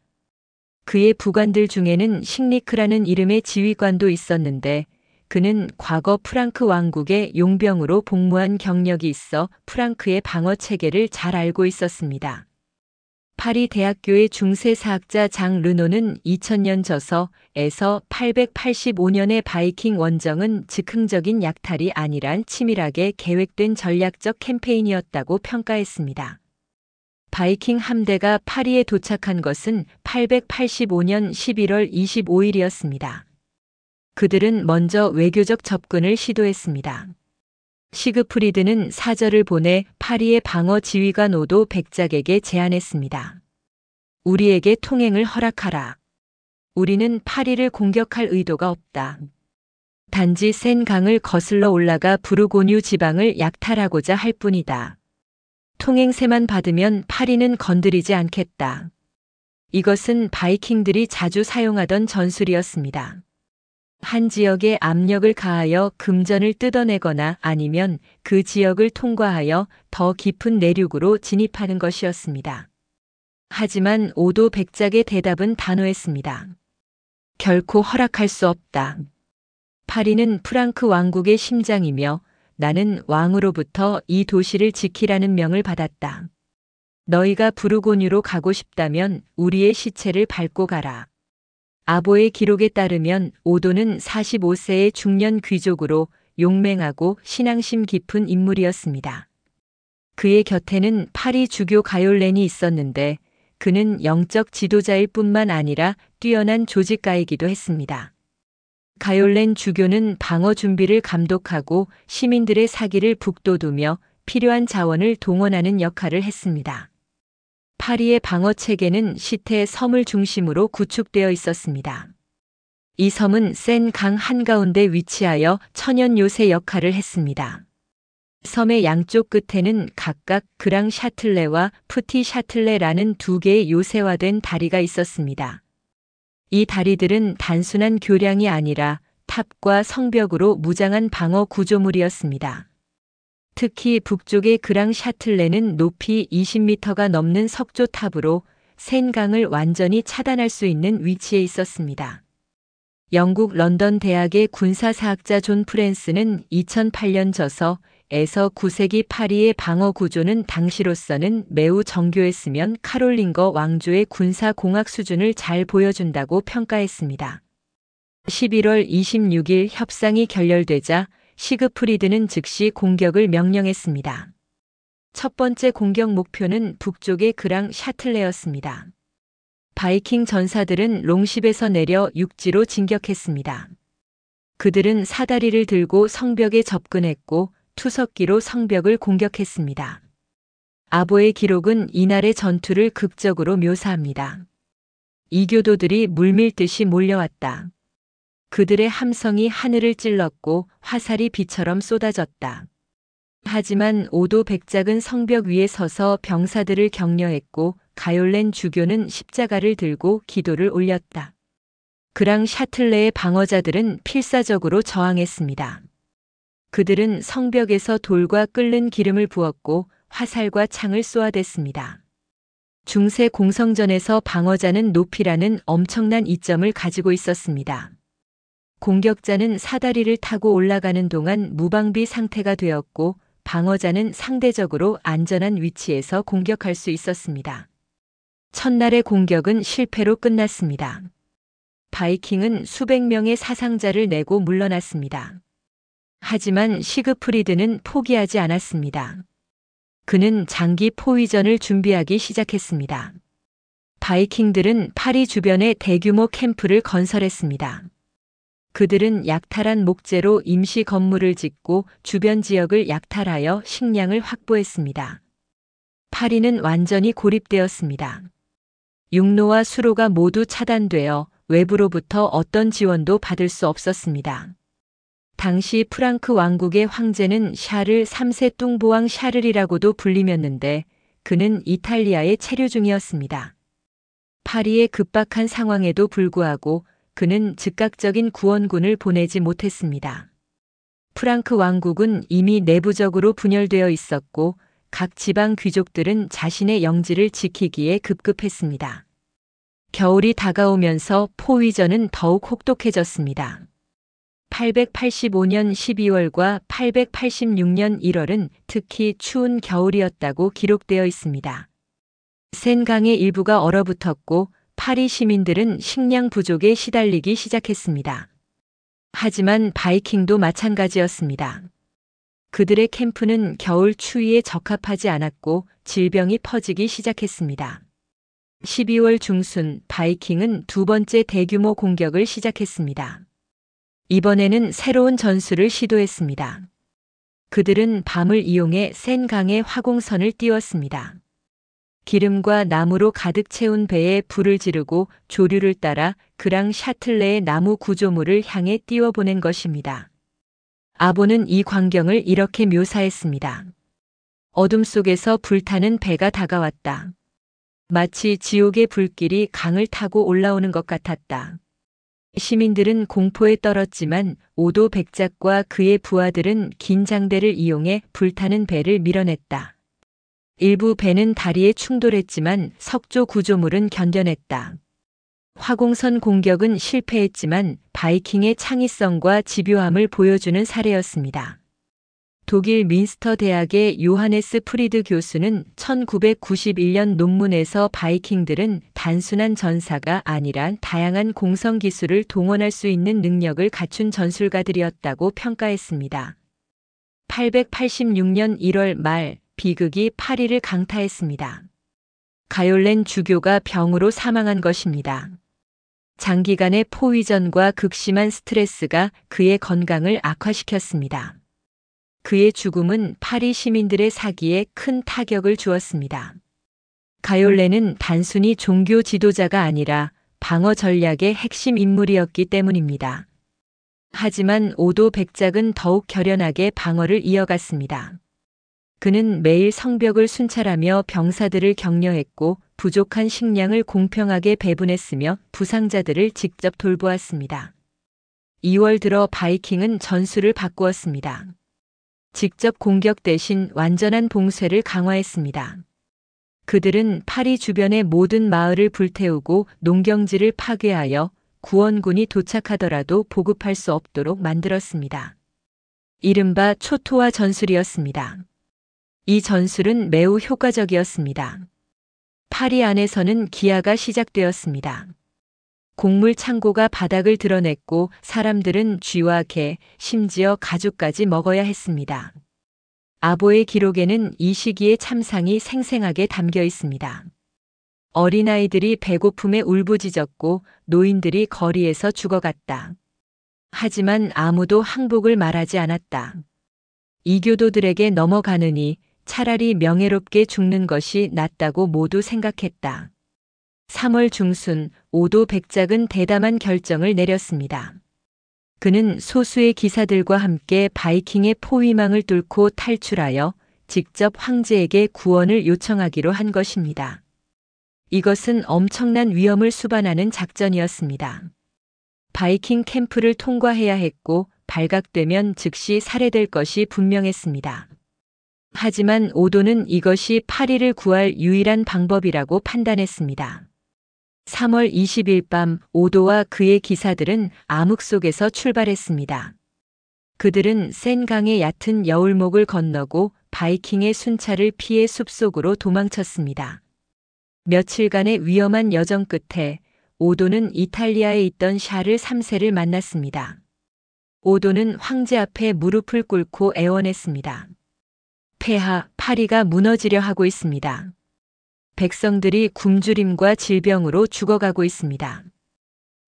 [SPEAKER 1] 그의 부관들 중에는 싱리크라는 이름의 지휘관도 있었는데 그는 과거 프랑크 왕국의 용병으로 복무한 경력이 있어 프랑크의 방어 체계를 잘 알고 있었습니다. 파리 대학교의 중세사학자 장 르노는 2000년 저서에서 885년의 바이킹 원정은 즉흥적인 약탈이 아니란 치밀하게 계획된 전략적 캠페인이었다고 평가했습니다. 바이킹 함대가 파리에 도착한 것은 885년 11월 25일이었습니다. 그들은 먼저 외교적 접근을 시도했습니다. 시그프리드는 사절을 보내 파리의 방어 지휘관 오도 백작에게 제안했습니다. 우리에게 통행을 허락하라. 우리는 파리를 공격할 의도가 없다. 단지 센 강을 거슬러 올라가 부르고뉴 지방을 약탈하고자 할 뿐이다. 통행세만 받으면 파리는 건드리지 않겠다. 이것은 바이킹들이 자주 사용하던 전술이었습니다. 한 지역에 압력을 가하여 금전을 뜯어내거나 아니면 그 지역을 통과하여 더 깊은 내륙으로 진입하는 것이었습니다. 하지만 오도 백작의 대답은 단호했습니다. 결코 허락할 수 없다. 파리는 프랑크 왕국의 심장이며 나는 왕으로부터 이 도시를 지키라는 명을 받았다. 너희가 부르고뉴로 가고 싶다면 우리의 시체를 밟고 가라. 아보의 기록에 따르면 오도는 45세의 중년 귀족으로 용맹하고 신앙심 깊은 인물이었습니다. 그의 곁에는 파리 주교 가욜렌이 있었는데 그는 영적 지도자일 뿐만 아니라 뛰어난 조직가이기도 했습니다. 가욜렌 주교는 방어 준비를 감독하고 시민들의 사기를 북돋우며 필요한 자원을 동원하는 역할을 했습니다. 파리의 방어 체계는 시태 섬을 중심으로 구축되어 있었습니다. 이 섬은 센 강 한가운데 위치하여 천연 요새 역할을 했습니다. 섬의 양쪽 끝에는 각각 그랑 샤틀레와 푸티 샤틀레라는 두 개의 요새화된 다리가 있었습니다. 이 다리들은 단순한 교량이 아니라 탑과 성벽으로 무장한 방어 구조물이었습니다. 특히 북쪽의 그랑 샤틀레는 높이 20m가 넘는 석조탑으로 센강을 완전히 차단할 수 있는 위치에 있었습니다. 영국 런던 대학의 군사사학자 존 프랜스는 2008년 저서에서 9세기 파리의 방어 구조는 당시로서는 매우 정교했으면 카롤링거 왕조의 군사공학 수준을 잘 보여준다고 평가했습니다. 11월 26일 협상이 결렬되자 시그프리드는 즉시 공격을 명령했습니다. 첫 번째 공격 목표는 북쪽의 그랑 샤틀레였습니다. 바이킹 전사들은 롱십에서 내려 육지로 진격했습니다. 그들은 사다리를 들고 성벽에 접근했고 투석기로 성벽을 공격했습니다. 아보의 기록은 이날의 전투를 극적으로 묘사합니다. 이교도들이 물밀듯이 몰려왔다. 그들의 함성이 하늘을 찔렀고 화살이 비처럼 쏟아졌다. 하지만 오도 백작은 성벽 위에 서서 병사들을 격려했고 가욜렌 주교는 십자가를 들고 기도를 올렸다. 그랑 샤틀레의 방어자들은 필사적으로 저항했습니다. 그들은 성벽에서 돌과 끓는 기름을 부었고 화살과 창을 쏘아댔습니다. 중세 공성전에서 방어자는 높이라는 엄청난 이점을 가지고 있었습니다. 공격자는 사다리를 타고 올라가는 동안 무방비 상태가 되었고 방어자는 상대적으로 안전한 위치에서 공격할 수 있었습니다. 첫날의 공격은 실패로 끝났습니다. 바이킹은 수백 명의 사상자를 내고 물러났습니다. 하지만 시그프리드는 포기하지 않았습니다. 그는 장기 포위전을 준비하기 시작했습니다. 바이킹들은 파리 주변에 대규모 캠프를 건설했습니다. 그들은 약탈한 목재로 임시 건물을 짓고 주변 지역을 약탈하여 식량을 확보했습니다. 파리는 완전히 고립되었습니다. 육로와 수로가 모두 차단되어 외부로부터 어떤 지원도 받을 수 없었습니다. 당시 프랑크 왕국의 황제는 샤를 3세 뚱보왕 샤를이라고도 불리면는데 그는 이탈리아에 체류 중이었습니다. 파리의 급박한 상황에도 불구하고 그는 즉각적인 구원군을 보내지 못했습니다. 프랑크 왕국은 이미 내부적으로 분열되어 있었고 각 지방 귀족들은 자신의 영지를 지키기에 급급했습니다. 겨울이 다가오면서 포위전은 더욱 혹독해졌습니다. 885년 12월과 886년 1월은 특히 추운 겨울이었다고 기록되어 있습니다. 센강의 일부가 얼어붙었고 파리 시민들은 식량 부족에 시달리기 시작했습니다. 하지만 바이킹도 마찬가지였습니다. 그들의 캠프는 겨울 추위에 적합하지 않았고 질병이 퍼지기 시작했습니다. 12월 중순 바이킹은 두 번째 대규모 공격을 시작했습니다. 이번에는 새로운 전술을 시도했습니다. 그들은 밤을 이용해 센강의 화공선을 띄웠습니다. 기름과 나무로 가득 채운 배에 불을 지르고 조류를 따라 그랑 샤틀레의 나무 구조물을 향해 띄워보낸 것입니다. 아보는 이 광경을 이렇게 묘사했습니다. 어둠 속에서 불타는 배가 다가왔다. 마치 지옥의 불길이 강을 타고 올라오는 것 같았다. 시민들은 공포에 떨었지만 오도 백작과 그의 부하들은 긴장대를 이용해 불타는 배를 밀어냈다. 일부 배는 다리에 충돌했지만 석조 구조물은 견뎌냈다. 화공선 공격은 실패했지만 바이킹의 창의성과 집요함을 보여주는 사례였습니다. 독일 민스터 대학의 요하네스 프리드 교수는 1991년 논문에서 바이킹들은 단순한 전사가 아니라 다양한 공성 기술을 동원할 수 있는 능력을 갖춘 전술가들이었다고 평가했습니다. 886년 1월 말 비극이 파리를 강타했습니다. 가욜렌 주교가 병으로 사망한 것입니다. 장기간의 포위전과 극심한 스트레스가 그의 건강을 악화시켰습니다. 그의 죽음은 파리 시민들의 사기에 큰 타격을 주었습니다. 가욜렌은 단순히 종교 지도자가 아니라 방어 전략의 핵심 인물이었기 때문입니다. 하지만 오도 백작은 더욱 결연하게 방어를 이어갔습니다. 그는 매일 성벽을 순찰하며 병사들을 격려했고 부족한 식량을 공평하게 배분했으며 부상자들을 직접 돌보았습니다. 2월 들어 바이킹은 전술을 바꾸었습니다. 직접 공격 대신 완전한 봉쇄를 강화했습니다. 그들은 파리 주변의 모든 마을을 불태우고 농경지를 파괴하여 구원군이 도착하더라도 보급할 수 없도록 만들었습니다. 이른바 초토화 전술이었습니다. 이 전술은 매우 효과적이었습니다. 파리 안에서는 기아가 시작되었습니다. 곡물 창고가 바닥을 드러냈고 사람들은 쥐와 개, 심지어 가죽까지 먹어야 했습니다. 아보의 기록에는 이 시기의 참상이 생생하게 담겨 있습니다. 어린아이들이 배고픔에 울부짖었고 노인들이 거리에서 죽어갔다. 하지만 아무도 항복을 말하지 않았다. 이교도들에게 넘어가느니 차라리 명예롭게 죽는 것이 낫다고 모두 생각했다. 3월 중순 오도 백작은 대담한 결정을 내렸습니다. 그는 소수의 기사들과 함께 바이킹의 포위망을 뚫고 탈출하여 직접 황제에게 구원을 요청하기로 한 것입니다. 이것은 엄청난 위험을 수반하는 작전이었습니다. 바이킹 캠프를 통과해야 했고 발각되면 즉시 살해될 것이 분명했습니다. 하지만 오도는 이것이 파리를 구할 유일한 방법이라고 판단했습니다. 3월 20일 밤 오도와 그의 기사들은 암흑 속에서 출발했습니다. 그들은 센강의 얕은 여울목을 건너고 바이킹의 순찰을 피해 숲속으로 도망쳤습니다. 며칠간의 위험한 여정 끝에 오도는 이탈리아에 있던 샤를 3세를 만났습니다. 오도는 황제 앞에 무릎을 꿇고 애원했습니다. 폐하, 파리가 무너지려 하고 있습니다. 백성들이 굶주림과 질병으로 죽어가고 있습니다.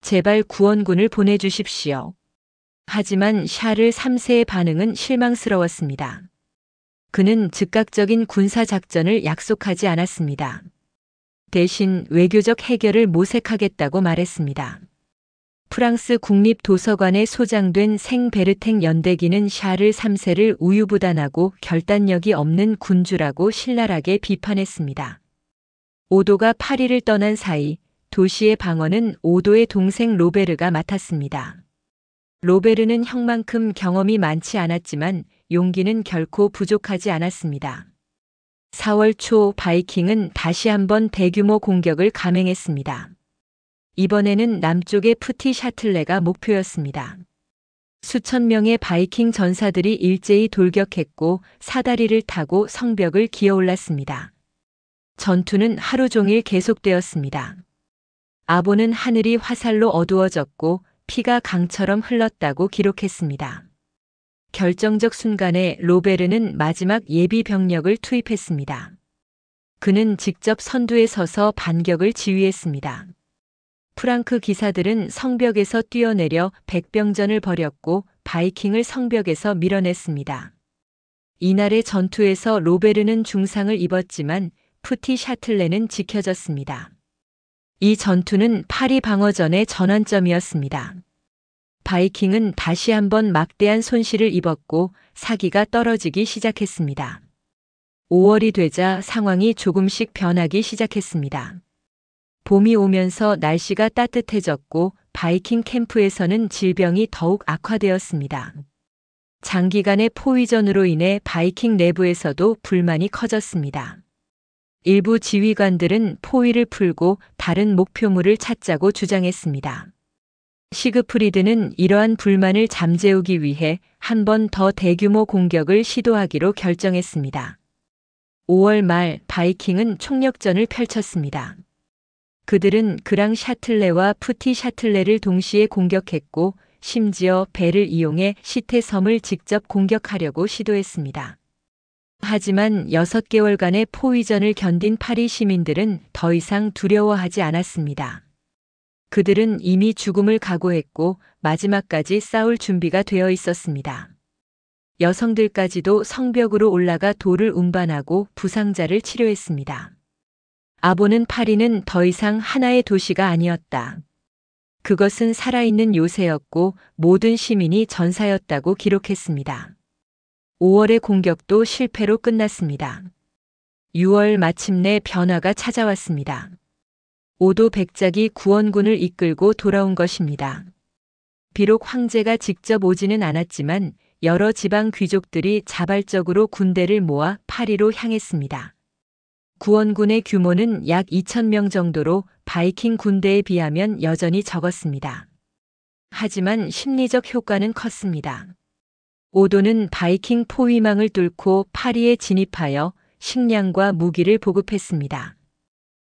[SPEAKER 1] 제발 구원군을 보내주십시오. 하지만 샤를 3세의 반응은 실망스러웠습니다. 그는 즉각적인 군사작전을 약속하지 않았습니다. 대신 외교적 해결을 모색하겠다고 말했습니다. 프랑스 국립도서관에 소장된 생베르탱 연대기는 샤를 3세를 우유부단하고 결단력이 없는 군주라고 신랄하게 비판했습니다. 오도가 파리를 떠난 사이 도시의 방어는 오도의 동생 로베르가 맡았습니다. 로베르는 형만큼 경험이 많지 않았지만 용기는 결코 부족하지 않았습니다. 4월 초 바이킹은 다시 한번 대규모 공격을 감행했습니다. 이번에는 남쪽의 푸티 샤틀레가 목표였습니다. 수천 명의 바이킹 전사들이 일제히 돌격했고 사다리를 타고 성벽을 기어올랐습니다. 전투는 하루 종일 계속되었습니다. 아보는 하늘이 화살로 어두워졌고 피가 강처럼 흘렀다고 기록했습니다. 결정적 순간에 로베르는 마지막 예비 병력을 투입했습니다. 그는 직접 선두에 서서 반격을 지휘했습니다. 프랑크 기사들은 성벽에서 뛰어내려 백병전을 벌였고 바이킹을 성벽에서 밀어냈습니다. 이날의 전투에서 로베르는 중상을 입었지만 푸티 샤틀레는 지켜졌습니다. 이 전투는 파리 방어전의 전환점이었습니다. 바이킹은 다시 한번 막대한 손실을 입었고 사기가 떨어지기 시작했습니다. 5월이 되자 상황이 조금씩 변하기 시작했습니다. 봄이 오면서 날씨가 따뜻해졌고 바이킹 캠프에서는 질병이 더욱 악화되었습니다. 장기간의 포위전으로 인해 바이킹 내부에서도 불만이 커졌습니다. 일부 지휘관들은 포위를 풀고 다른 목표물을 찾자고 주장했습니다. 시그프리드는 이러한 불만을 잠재우기 위해 한 번 더 대규모 공격을 시도하기로 결정했습니다. 5월 말 바이킹은 총력전을 펼쳤습니다. 그들은 그랑 샤틀레와 푸티 샤틀레를 동시에 공격했고 심지어 배를 이용해 시테 섬을 직접 공격하려고 시도했습니다. 하지만 6개월간의 포위전을 견딘 파리 시민들은 더 이상 두려워하지 않았습니다. 그들은 이미 죽음을 각오했고 마지막까지 싸울 준비가 되어 있었습니다. 여성들까지도 성벽으로 올라가 돌을 운반하고 부상자를 치료했습니다. 아보는 파리는 더 이상 하나의 도시가 아니었다. 그것은 살아있는 요새였고 모든 시민이 전사였다고 기록했습니다. 5월의 공격도 실패로 끝났습니다. 6월 마침내 변화가 찾아왔습니다. 오도 백작이 구원군을 이끌고 돌아온 것입니다. 비록 황제가 직접 오지는 않았지만 여러 지방 귀족들이 자발적으로 군대를 모아 파리로 향했습니다. 구원군의 규모는 약 2,000명 정도로 바이킹 군대에 비하면 여전히 적었습니다. 하지만 심리적 효과는 컸습니다. 오도는 바이킹 포위망을 뚫고 파리에 진입하여 식량과 무기를 보급했습니다.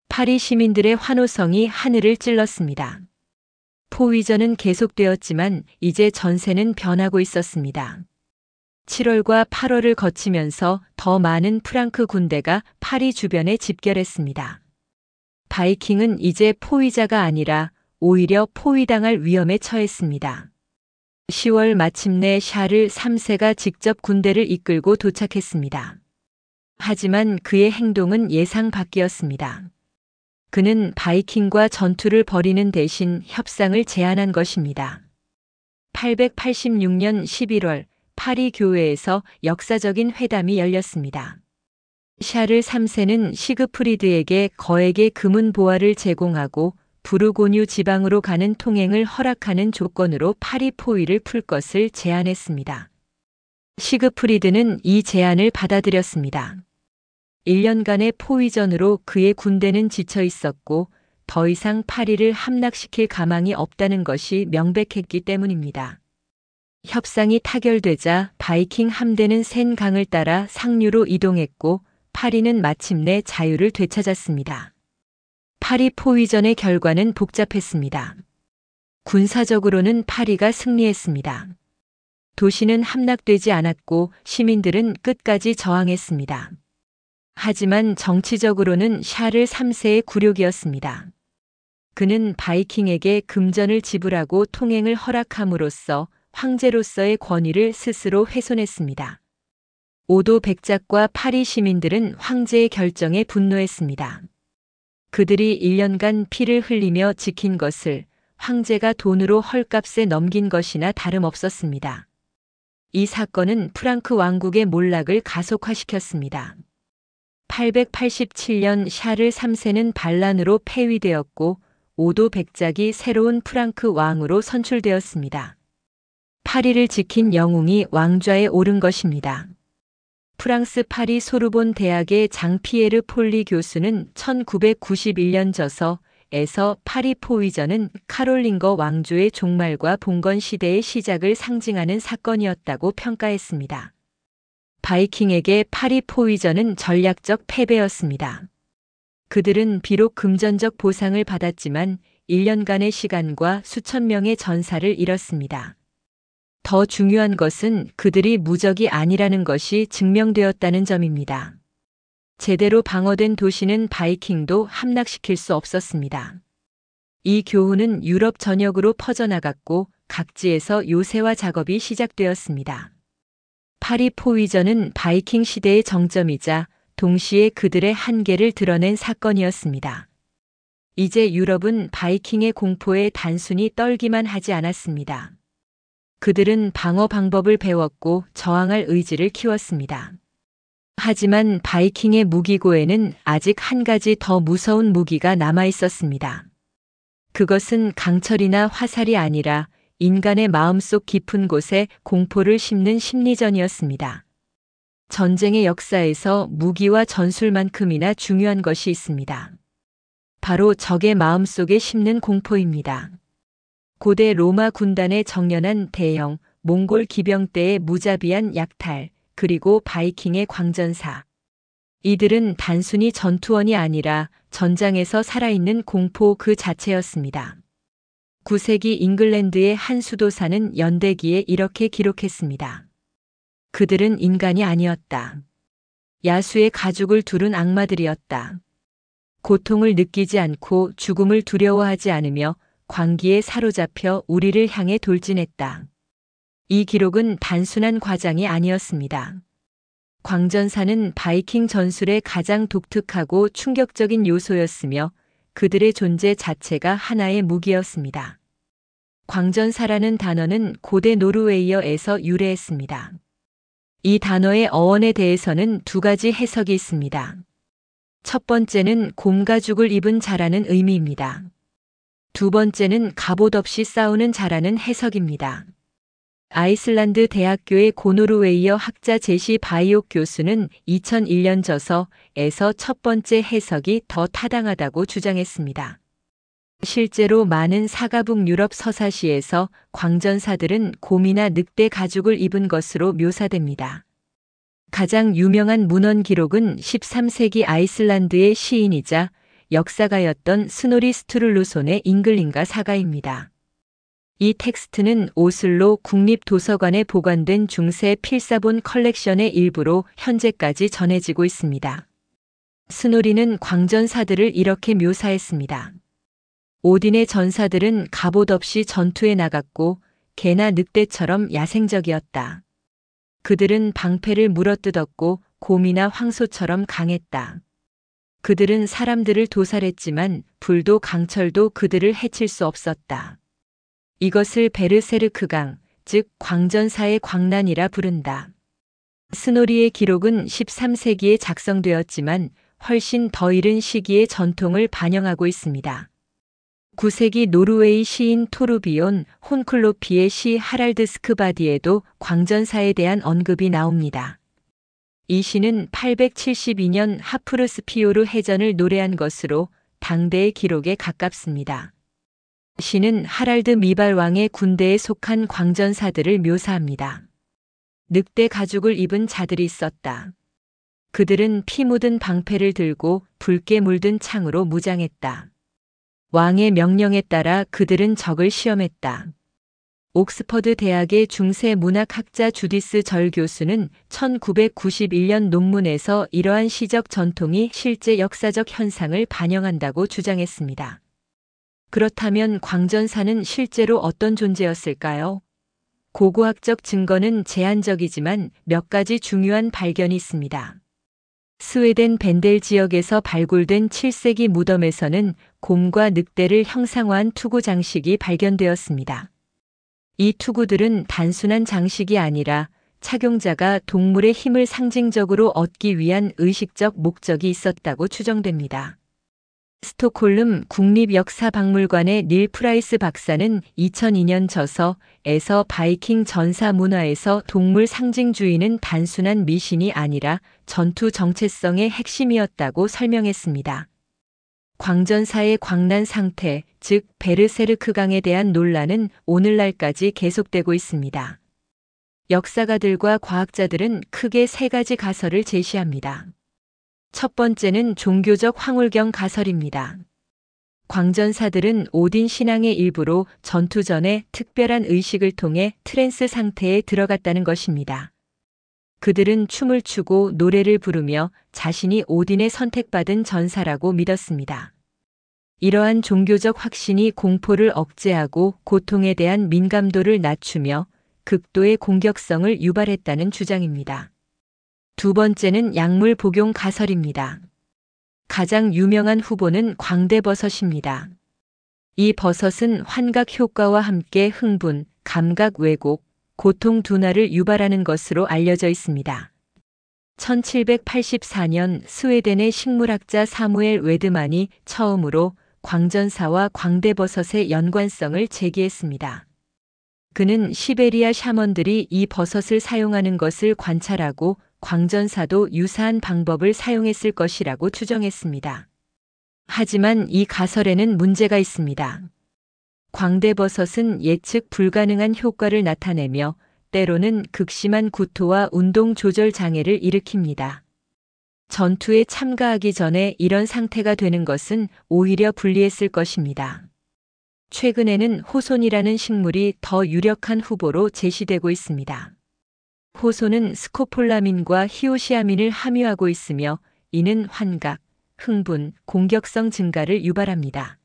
[SPEAKER 1] 파리 시민들의 환호성이 하늘을 찔렀습니다. 포위전은 계속되었지만 이제 전세는 변하고 있었습니다. 7월과 8월을 거치면서 더 많은 프랑크 군대가 파리 주변에 집결했습니다. 바이킹은 이제 포위자가 아니라 오히려 포위당할 위험에 처했습니다. 10월 마침내 샤를 3세가 직접 군대를 이끌고 도착했습니다. 하지만 그의 행동은 예상 밖이었습니다. 그는 바이킹과 전투를 벌이는 대신 협상을 제안한 것입니다. 886년 11월 파리 교회에서 역사적인 회담이 열렸습니다. 샤를 3세는 시그프리드에게 거액의 금은 보화를 제공하고 부르고뉴 지방으로 가는 통행을 허락하는 조건으로 파리 포위를 풀 것을 제안했습니다. 시그프리드는 이 제안을 받아들였습니다. 1년간의 포위전으로 그의 군대는 지쳐 있었고 더 이상 파리를 함락시킬 가망이 없다는 것이 명백했기 때문입니다. 협상이 타결되자 바이킹 함대는 센 강을 따라 상류로 이동했고 파리는 마침내 자유를 되찾았습니다. 파리 포위전의 결과는 복잡했습니다. 군사적으로는 파리가 승리했습니다. 도시는 함락되지 않았고 시민들은 끝까지 저항했습니다. 하지만 정치적으로는 샤를 3세의 굴욕이었습니다. 그는 바이킹에게 금전을 지불하고 통행을 허락함으로써 황제로서의 권위를 스스로 훼손했습니다. 오도 백작과 파리 시민들은 황제의 결정에 분노했습니다. 그들이 1년간 피를 흘리며 지킨 것을 황제가 돈으로 헐값에 넘긴 것이나 다름없었습니다. 이 사건은 프랑크 왕국의 몰락을 가속화시켰습니다. 887년 샤를 3세는 반란으로 폐위되었고 오도 백작이 새로운 프랑크 왕으로 선출되었습니다. 파리를 지킨 영웅이 왕좌에 오른 것입니다. 프랑스 파리 소르본 대학의 장피에르 폴리 교수는 1991년 저서에서 파리 포위전은 카롤링거 왕조의 종말과 봉건 시대의 시작을 상징하는 사건이었다고 평가했습니다. 바이킹에게 파리 포위전은 전략적 패배였습니다. 그들은 비록 금전적 보상을 받았지만 1년간의 시간과 수천 명의 전사를 잃었습니다. 더 중요한 것은 그들이 무적이 아니라는 것이 증명되었다는 점입니다. 제대로 방어된 도시는 바이킹도 함락시킬 수 없었습니다. 이 교훈은 유럽 전역으로 퍼져나갔고 각지에서 요새화 작업이 시작되었습니다. 파리 포위전은 바이킹 시대의 정점이자 동시에 그들의 한계를 드러낸 사건이었습니다. 이제 유럽은 바이킹의 공포에 단순히 떨기만 하지 않았습니다. 그들은 방어 방법을 배웠고 저항할 의지를 키웠습니다. 하지만 바이킹의 무기고에는 아직 한 가지 더 무서운 무기가 남아 있었습니다. 그것은 강철이나 화살이 아니라 인간의 마음속 깊은 곳에 공포를 심는 심리전이었습니다. 전쟁의 역사에서 무기와 전술만큼이나 중요한 것이 있습니다. 바로 적의 마음속에 심는 공포입니다. 고대 로마 군단의 정연한 대형 몽골 기병대의 무자비한 약탈, 그리고 바이킹의 광전사. 이들은 단순히 전투원이 아니라 전장에서 살아있는 공포 그 자체였습니다. 9세기 잉글랜드의 한 수도사는 연대기에 이렇게 기록했습니다. 그들은 인간이 아니었다. 야수의 가죽을 두른 악마들이었다. 고통을 느끼지 않고 죽음을 두려워하지 않으며 광기에 사로잡혀 우리를 향해 돌진했다. 이 기록은 단순한 과장이 아니었습니다. 광전사는 바이킹 전술의 가장 독특하고 충격적인 요소였으며 그들의 존재 자체가 하나의 무기였습니다. 광전사라는 단어는 고대 노르웨이어에서 유래했습니다. 이 단어의 어원에 대해서는 두 가지 해석이 있습니다. 첫 번째는 곰가죽을 입은 자라는 의미입니다. 두 번째는 갑옷 없이 싸우는 자라는 해석입니다. 아이슬란드 대학교의 고노르웨이어 학자 제시 바이옥 교수는 2001년 저서에서 첫 번째 해석이 더 타당하다고 주장했습니다. 실제로 많은 사가북 유럽 서사시에서 광전사들은 곰이나 늑대 가죽을 입은 것으로 묘사됩니다. 가장 유명한 문헌 기록은 13세기 아이슬란드의 시인이자 역사가였던 스노리 스투룰루손의 잉글링가 사가입니다. 이 텍스트는 오슬로 국립도서관에 보관된 중세 필사본 컬렉션의 일부로 현재까지 전해지고 있습니다. 스노리는 광전사들을 이렇게 묘사했습니다. 오딘의 전사들은 갑옷 없이 전투에 나갔고 개나 늑대처럼 야생적이었다. 그들은 방패를 물어뜯었고 곰이나 황소처럼 강했다. 그들은 사람들을 도살했지만 불도 강철도 그들을 해칠 수 없었다. 이것을 베르세르크강, 즉 광전사의 광란이라 부른다. 스노리의 기록은 13세기에 작성되었지만 훨씬 더 이른 시기의 전통을 반영하고 있습니다. 9세기 노르웨이 시인 토르비온 혼클로피의 시 하랄드 스크바디에도 광전사에 대한 언급이 나옵니다. 이 시는 872년 하프르스피오르 해전을 노래한 것으로 당대의 기록에 가깝습니다. 시는 하랄드 미발 왕의 군대에 속한 광전사들을 묘사합니다. 늑대 가죽을 입은 자들이 있었다. 그들은 피 묻은 방패를 들고 붉게 물든 창으로 무장했다. 왕의 명령에 따라 그들은 적을 시험했다. 옥스퍼드 대학의 중세 문학학자 주디스 절 교수는 1991년 논문에서 이러한 시적 전통이 실제 역사적 현상을 반영한다고 주장했습니다. 그렇다면 광전사는 실제로 어떤 존재였을까요? 고고학적 증거는 제한적이지만 몇 가지 중요한 발견이 있습니다. 스웨덴 벤델 지역에서 발굴된 7세기 무덤에서는 곰과 늑대를 형상화한 투구 장식이 발견되었습니다. 이 투구들은 단순한 장식이 아니라 착용자가 동물의 힘을 상징적으로 얻기 위한 의식적 목적이 있었다고 추정됩니다. 스톡홀름 국립역사박물관의 닐 프라이스 박사는 2002년 저서에서 바이킹 전사 문화에서 동물 상징주의는 단순한 미신이 아니라 전투 정체성의 핵심이었다고 설명했습니다. 광전사의 광란 상태, 즉 베르세르크강에 대한 논란은 오늘날까지 계속되고 있습니다. 역사가들과 과학자들은 크게 세 가지 가설을 제시합니다. 첫 번째는 종교적 황홀경 가설입니다. 광전사들은 오딘 신앙의 일부로 전투 전에 특별한 의식을 통해 트랜스 상태에 들어갔다는 것입니다. 그들은 춤을 추고 노래를 부르며 자신이 오딘의 선택받은 전사라고 믿었습니다. 이러한 종교적 확신이 공포를 억제하고 고통에 대한 민감도를 낮추며 극도의 공격성을 유발했다는 주장입니다. 두 번째는 약물 복용 가설입니다. 가장 유명한 후보는 광대버섯입니다. 이 버섯은 환각 효과와 함께 흥분, 감각 왜곡, 고통 둔화를 유발하는 것으로 알려져 있습니다. 1784년 스웨덴의 식물학자 사무엘 웨드만이 처음으로 광전사와 광대버섯의 연관성을 제기했습니다. 그는 시베리아 샤먼들이 이 버섯을 사용하는 것을 관찰하고 광전사도 유사한 방법을 사용했을 것이라고 추정했습니다. 하지만 이 가설에는 문제가 있습니다. 광대버섯은 예측 불가능한 효과를 나타내며 때로는 극심한 구토와 운동 조절 장애를 일으킵니다. 전투에 참가하기 전에 이런 상태가 되는 것은 오히려 불리했을 것입니다. 최근에는 호손이라는 식물이 더 유력한 후보로 제시되고 있습니다. 호손은 스코폴라민과 히오시아민을 함유하고 있으며 이는 환각, 흥분, 공격성 증가를 유발합니다.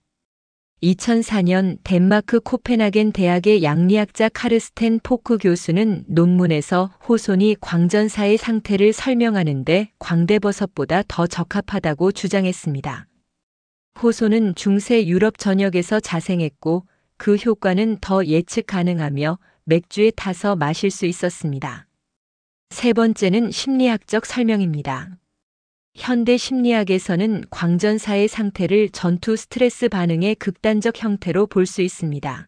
[SPEAKER 1] 2004년 덴마크 코펜하겐 대학의 양리학자 카르스텐 포크 교수는 논문에서 호손이 광전사의 상태를 설명하는데 광대버섯보다 더 적합하다고 주장했습니다. 호손은 중세 유럽 전역에서 자생했고 그 효과는 더 예측 가능하며 맥주에 타서 마실 수 있었습니다. 세 번째는 심리학적 설명입니다. 현대 심리학에서는 광전사의 상태를 전투 스트레스 반응의 극단적 형태로 볼 수 있습니다.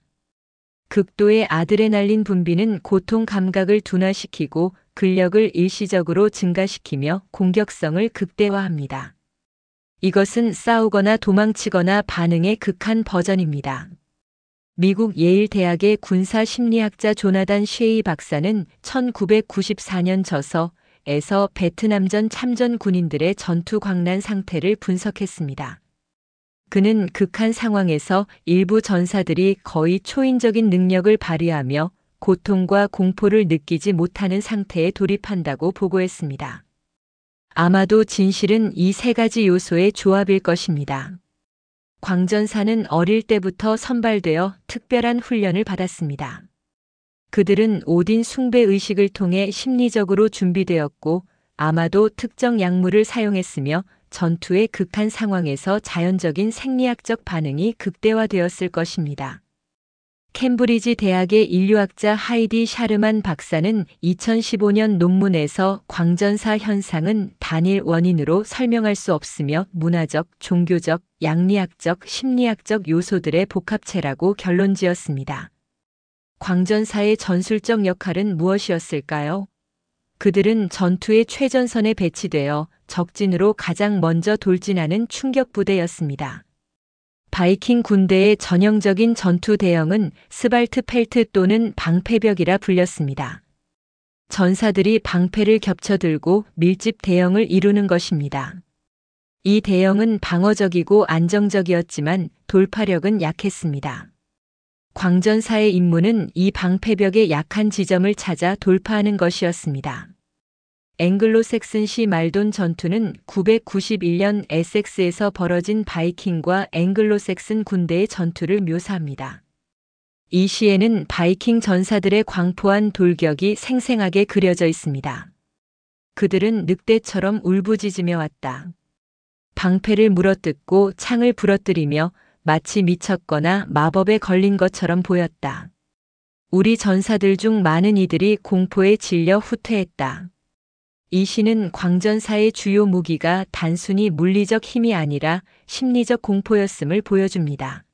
[SPEAKER 1] 극도의 아드레날린 분비는 고통 감각을 둔화시키고 근력을 일시적으로 증가시키며 공격성을 극대화합니다. 이것은 싸우거나 도망치거나 반응의 극한 버전입니다. 미국 예일 대학의 군사 심리학자 조나단 쉐이 박사는 1994년 저서에서 베트남전 참전 군인들의 전투 광란 상태를 분석했습니다. 그는 극한 상황에서 일부 전사들이 거의 초인적인 능력을 발휘하며 고통과 공포를 느끼지 못하는 상태에 돌입한다고 보고했습니다. 아마도 진실은 이 세 가지 요소의 조합일 것입니다. 광전사는 어릴 때부터 선발되어 특별한 훈련을 받았습니다. 그들은 오딘 숭배 의식을 통해 심리적으로 준비되었고 아마도 특정 약물을 사용했으며 전투의 극한 상황에서 자연적인 생리학적 반응이 극대화되었을 것입니다. 캠브리지 대학의 인류학자 하이디 샤르만 박사는 2015년 논문에서 광전사 현상은 단일 원인으로 설명할 수 없으며 문화적, 종교적, 양리학적, 심리학적 요소들의 복합체라고 결론지었습니다. 광전사의 전술적 역할은 무엇이었을까요? 그들은 전투의 최전선에 배치되어 적진으로 가장 먼저 돌진하는 충격부대였습니다. 바이킹 군대의 전형적인 전투 대형은 스발트펠트 또는 방패벽이라 불렸습니다. 전사들이 방패를 겹쳐들고 밀집 대형을 이루는 것입니다. 이 대형은 방어적이고 안정적이었지만 돌파력은 약했습니다. 광전사의 임무는 이 방패벽의 약한 지점을 찾아 돌파하는 것이었습니다. 앵글로색슨시 말돈 전투는 991년 에섹스에서 벌어진 바이킹과 앵글로색슨 군대의 전투를 묘사합니다. 이 시에는 바이킹 전사들의 광포한 돌격이 생생하게 그려져 있습니다. 그들은 늑대처럼 울부짖으며 왔다. 방패를 물어뜯고 창을 부러뜨리며 마치 미쳤거나 마법에 걸린 것처럼 보였다. 우리 전사들 중 많은 이들이 공포에 질려 후퇴했다. 이 시는 광전사의 주요 무기가 단순히 물리적 힘이 아니라 심리적 공포였음을 보여줍니다.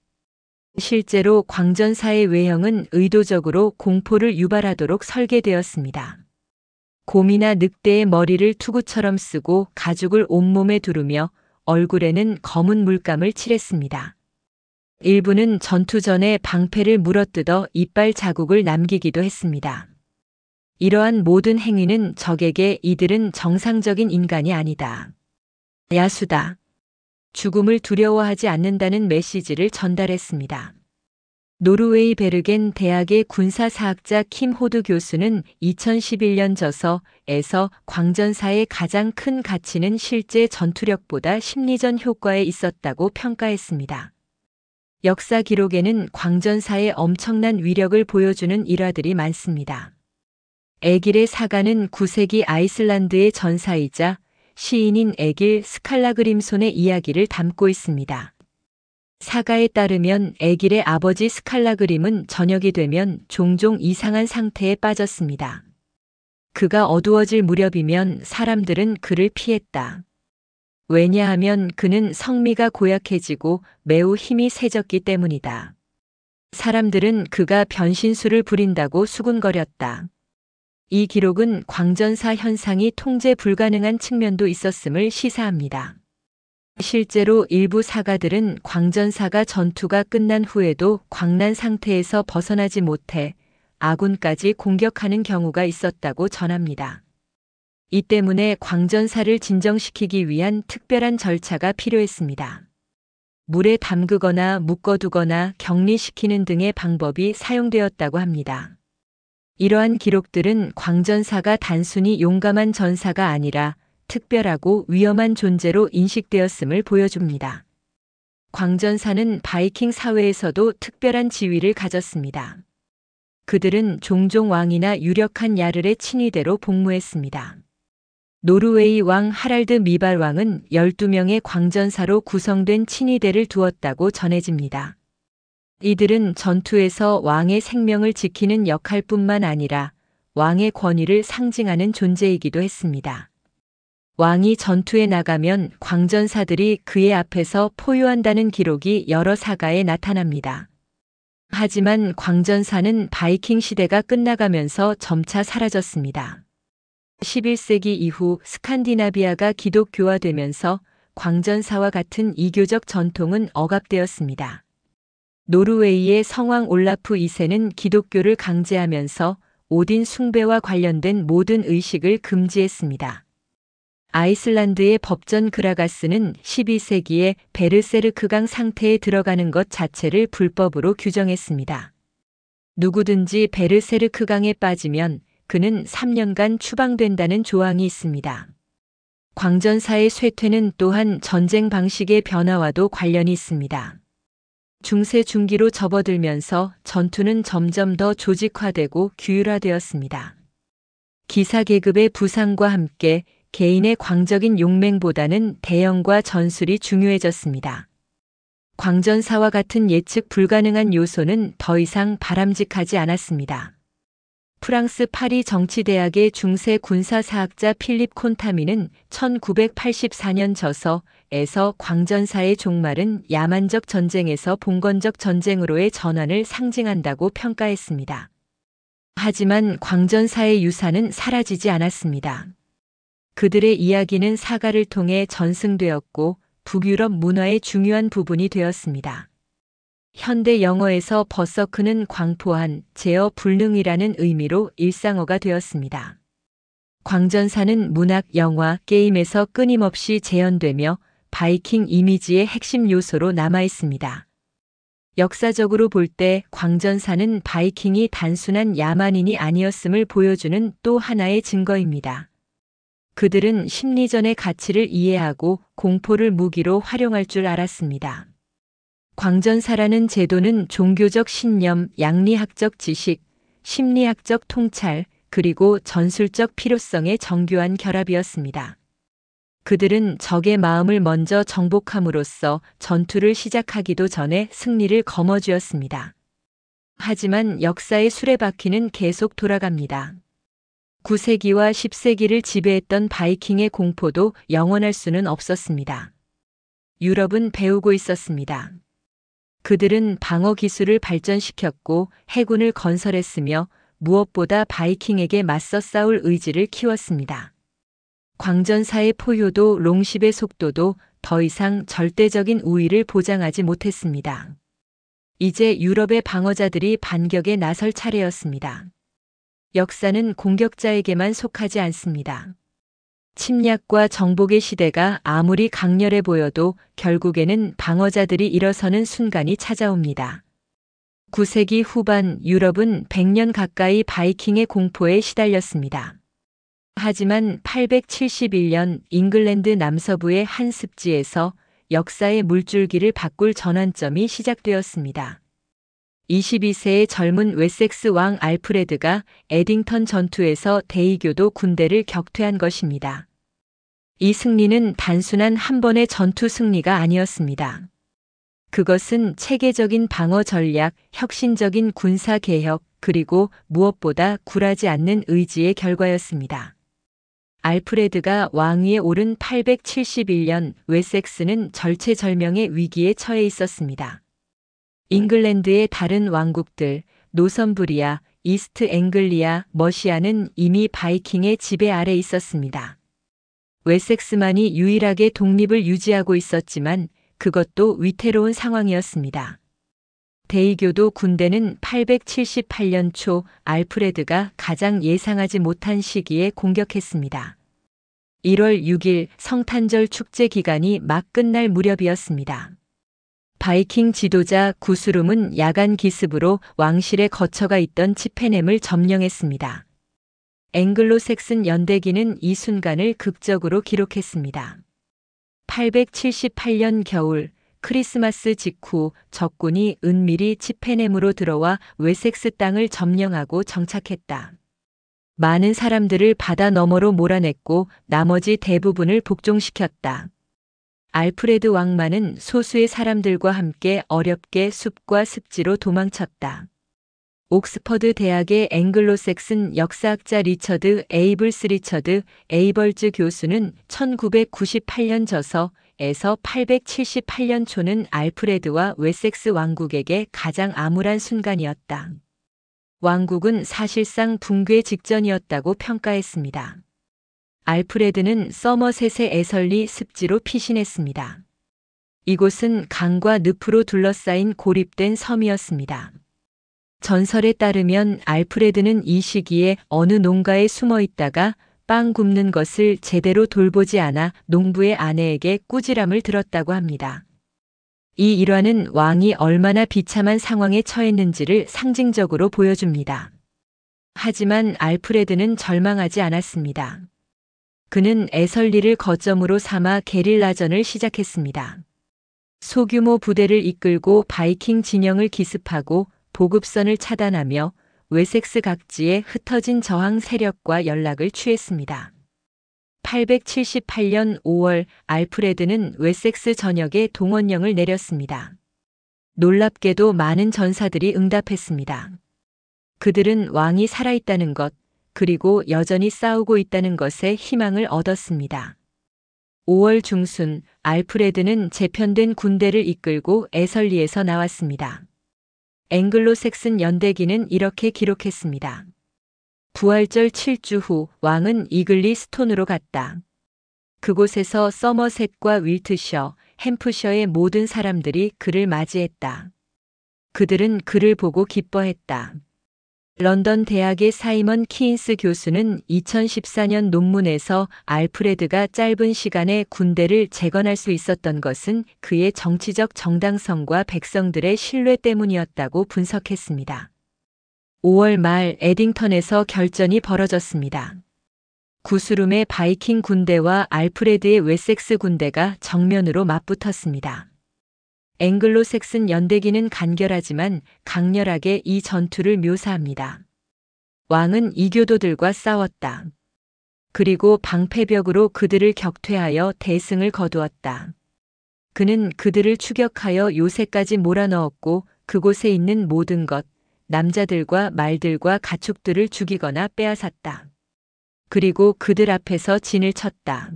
[SPEAKER 1] 실제로 광전사의 외형은 의도적으로 공포를 유발하도록 설계되었습니다. 곰이나 늑대의 머리를 투구처럼 쓰고 가죽을 온몸에 두르며 얼굴에는 검은 물감을 칠했습니다. 일부는 전투 전에 방패를 물어뜯어 이빨 자국을 남기기도 했습니다. 이러한 모든 행위는 적에게 이들은 정상적인 인간이 아니다. 야수다. 죽음을 두려워하지 않는다는 메시지를 전달했습니다. 노르웨이 베르겐 대학의 군사사학자 킴 호드 교수는 2011년 저서에서 광전사의 가장 큰 가치는 실제 전투력보다 심리전 효과에 있었다고 평가했습니다. 역사 기록에는 광전사의 엄청난 위력을 보여주는 일화들이 많습니다. 에길의 사가는 9세기 아이슬란드의 전사이자 시인인 에길 스칼라그림손의 이야기를 담고 있습니다. 사가에 따르면 에길의 아버지 스칼라그림은 저녁이 되면 종종 이상한 상태에 빠졌습니다. 그가 어두워질 무렵이면 사람들은 그를 피했다. 왜냐하면 그는 성미가 고약해지고 매우 힘이 세졌기 때문이다. 사람들은 그가 변신술을 부린다고 수군거렸다. 이 기록은 광전사 현상이 통제 불가능한 측면도 있었음을 시사합니다. 실제로 일부 사가들은 광전사가 전투가 끝난 후에도 광난 상태에서 벗어나지 못해 아군까지 공격하는 경우가 있었다고 전합니다. 이 때문에 광전사를 진정시키기 위한 특별한 절차가 필요했습니다. 물에 담그거나 묶어두거나 격리시키는 등의 방법이 사용되었다고 합니다. 이러한 기록들은 광전사가 단순히 용감한 전사가 아니라 특별하고 위험한 존재로 인식되었음을 보여줍니다. 광전사는 바이킹 사회에서도 특별한 지위를 가졌습니다. 그들은 종종 왕이나 유력한 야르의 친위대로 복무했습니다. 노르웨이 왕 하랄드 미발 왕은 12명의 광전사로 구성된 친위대를 두었다고 전해집니다. 이들은 전투에서 왕의 생명을 지키는 역할뿐만 아니라 왕의 권위를 상징하는 존재이기도 했습니다. 왕이 전투에 나가면 광전사들이 그의 앞에서 포효한다는 기록이 여러 사가에 나타납니다. 하지만 광전사는 바이킹 시대가 끝나가면서 점차 사라졌습니다. 11세기 이후 스칸디나비아가 기독교화되면서 광전사와 같은 이교적 전통은 억압되었습니다. 노르웨이의 성왕 올라프 2세는 기독교를 강제하면서 오딘 숭배와 관련된 모든 의식을 금지했습니다. 아이슬란드의 법전 그라가스는 12세기에 베르세르크강 상태에 들어가는 것 자체를 불법으로 규정했습니다. 누구든지 베르세르크강에 빠지면 그는 3년간 추방된다는 조항이 있습니다. 광전사의 쇠퇴는 또한 전쟁 방식의 변화와도 관련이 있습니다. 중세 중기로 접어들면서 전투는 점점 더 조직화되고 규율화되었습니다. 기사 계급의 부상과 함께 개인의 광적인 용맹보다는 대형과 전술이 중요해졌습니다. 광전사와 같은 예측 불가능한 요소는 더 이상 바람직하지 않았습니다. 프랑스 파리 정치대학의 중세 군사사학자 필립 콘타미는 1984년 저서에서 광전사의 종말은 야만적 전쟁에서 봉건적 전쟁으로의 전환을 상징한다고 평가했습니다. 하지만 광전사의 유산은 사라지지 않았습니다. 그들의 이야기는 사가를 통해 전승되었고 북유럽 문화의 중요한 부분이 되었습니다. 현대 영어에서 버서크는 광포한, 제어 불능이라는 의미로 일상어가 되었습니다. 광전사는 문학, 영화, 게임에서 끊임없이 재현되며 바이킹 이미지의 핵심 요소로 남아 있습니다. 역사적으로 볼 때 광전사는 바이킹이 단순한 야만인이 아니었음을 보여주는 또 하나의 증거입니다. 그들은 심리전의 가치를 이해하고 공포를 무기로 활용할 줄 알았습니다. 광전사라는 제도는 종교적 신념, 양리학적 지식, 심리학적 통찰, 그리고 전술적 필요성의 정교한 결합이었습니다. 그들은 적의 마음을 먼저 정복함으로써 전투를 시작하기도 전에 승리를 거머쥐었습니다. 하지만 역사의 수레바퀴는 계속 돌아갑니다. 9세기와 10세기를 지배했던 바이킹의 공포도 영원할 수는 없었습니다. 유럽은 배우고 있었습니다. 그들은 방어 기술을 발전시켰고 해군을 건설했으며 무엇보다 바이킹에게 맞서 싸울 의지를 키웠습니다. 광전사의 포효도 롱십의 속도도 더 이상 절대적인 우위를 보장하지 못했습니다. 이제 유럽의 방어자들이 반격에 나설 차례였습니다. 역사는 공격자에게만 속하지 않습니다. 침략과 정복의 시대가 아무리 강렬해 보여도 결국에는 방어자들이 일어서는 순간이 찾아옵니다. 9세기 후반 유럽은 100년 가까이 바이킹의 공포에 시달렸습니다. 하지만 871년 잉글랜드 남서부의 한 습지에서 역사의 물줄기를 바꿀 전환점이 시작되었습니다. 22세의 젊은 웨섹스 왕 알프레드가 에딩턴 전투에서 데이교도 군대를 격퇴한 것입니다. 이 승리는 단순한 한 번의 전투 승리가 아니었습니다. 그것은 체계적인 방어 전략, 혁신적인 군사 개혁, 그리고 무엇보다 굴하지 않는 의지의 결과였습니다. 알프레드가 왕위에 오른 871년 웨섹스는 절체절명의 위기에 처해 있었습니다. 잉글랜드의 다른 왕국들, 노선부리아, 이스트 앵글리아, 머시아는 이미 바이킹의 지배 아래 있었습니다. 웨섹스만이 유일하게 독립을 유지하고 있었지만 그것도 위태로운 상황이었습니다. 대의교도 군대는 878년 초 알프레드가 가장 예상하지 못한 시기에 공격했습니다. 1월 6일 성탄절 축제 기간이 막 끝날 무렵이었습니다. 바이킹 지도자 구스룸은 야간 기습으로 왕실에 거처가 있던 치페넴을 점령했습니다. 앵글로색슨 연대기는 이 순간을 극적으로 기록했습니다. 878년 겨울 크리스마스 직후 적군이 은밀히 치페넴으로 들어와 웨섹스 땅을 점령하고 정착했다. 많은 사람들을 바다 너머로 몰아냈고 나머지 대부분을 복종시켰다. 알프레드 왕만은 소수의 사람들과 함께 어렵게 숲과 습지로 도망쳤다. 옥스퍼드 대학의 앵글로색슨 역사학자 리처드 에이블스 에이벌즈 교수는 1998년 저서에서 878년 초는 알프레드와 웨섹스 왕국에게 가장 암울한 순간이었다. 왕국은 사실상 붕괴 직전이었다고 평가했습니다. 알프레드는 서머셋의 에설리 습지로 피신했습니다. 이곳은 강과 늪으로 둘러싸인 고립된 섬이었습니다. 전설에 따르면 알프레드는 이 시기에 어느 농가에 숨어 있다가 빵 굽는 것을 제대로 돌보지 않아 농부의 아내에게 꾸지람을 들었다고 합니다. 이 일화는 왕이 얼마나 비참한 상황에 처했는지를 상징적으로 보여줍니다. 하지만 알프레드는 절망하지 않았습니다. 그는 에설리를 거점으로 삼아 게릴라전을 시작했습니다. 소규모 부대를 이끌고 바이킹 진영을 기습하고 보급선을 차단하며 웨섹스 각지에 흩어진 저항 세력과 연락을 취했습니다. 878년 5월 알프레드는 웨섹스 전역에 동원령을 내렸습니다. 놀랍게도 많은 전사들이 응답했습니다. 그들은 왕이 살아있다는 것, 그리고 여전히 싸우고 있다는 것에 희망을 얻었습니다. 5월 중순 알프레드는 재편된 군대를 이끌고 에설리에서 나왔습니다. 앵글로색슨 연대기는 이렇게 기록했습니다. 부활절 7주 후 왕은 이글리 스톤으로 갔다. 그곳에서 서머셋과 윌트셔, 햄프셔의 모든 사람들이 그를 맞이했다. 그들은 그를 보고 기뻐했다. 런던 대학의 사이먼 키인스 교수는 2014년 논문에서 알프레드가 짧은 시간에 군대를 재건할 수 있었던 것은 그의 정치적 정당성과 백성들의 신뢰 때문이었다고 분석했습니다. 5월 말 에딩턴에서 결전이 벌어졌습니다. 구스룸의 바이킹 군대와 알프레드의 웨섹스 군대가 정면으로 맞붙었습니다. 앵글로색슨 연대기는 간결하지만 강렬하게 이 전투를 묘사합니다. 왕은 이교도들과 싸웠다. 그리고 방패벽으로 그들을 격퇴하여 대승을 거두었다. 그는 그들을 추격하여 요새까지 몰아넣었고 그곳에 있는 모든 것, 남자들과 말들과 가축들을 죽이거나 빼앗았다. 그리고 그들 앞에서 진을 쳤다.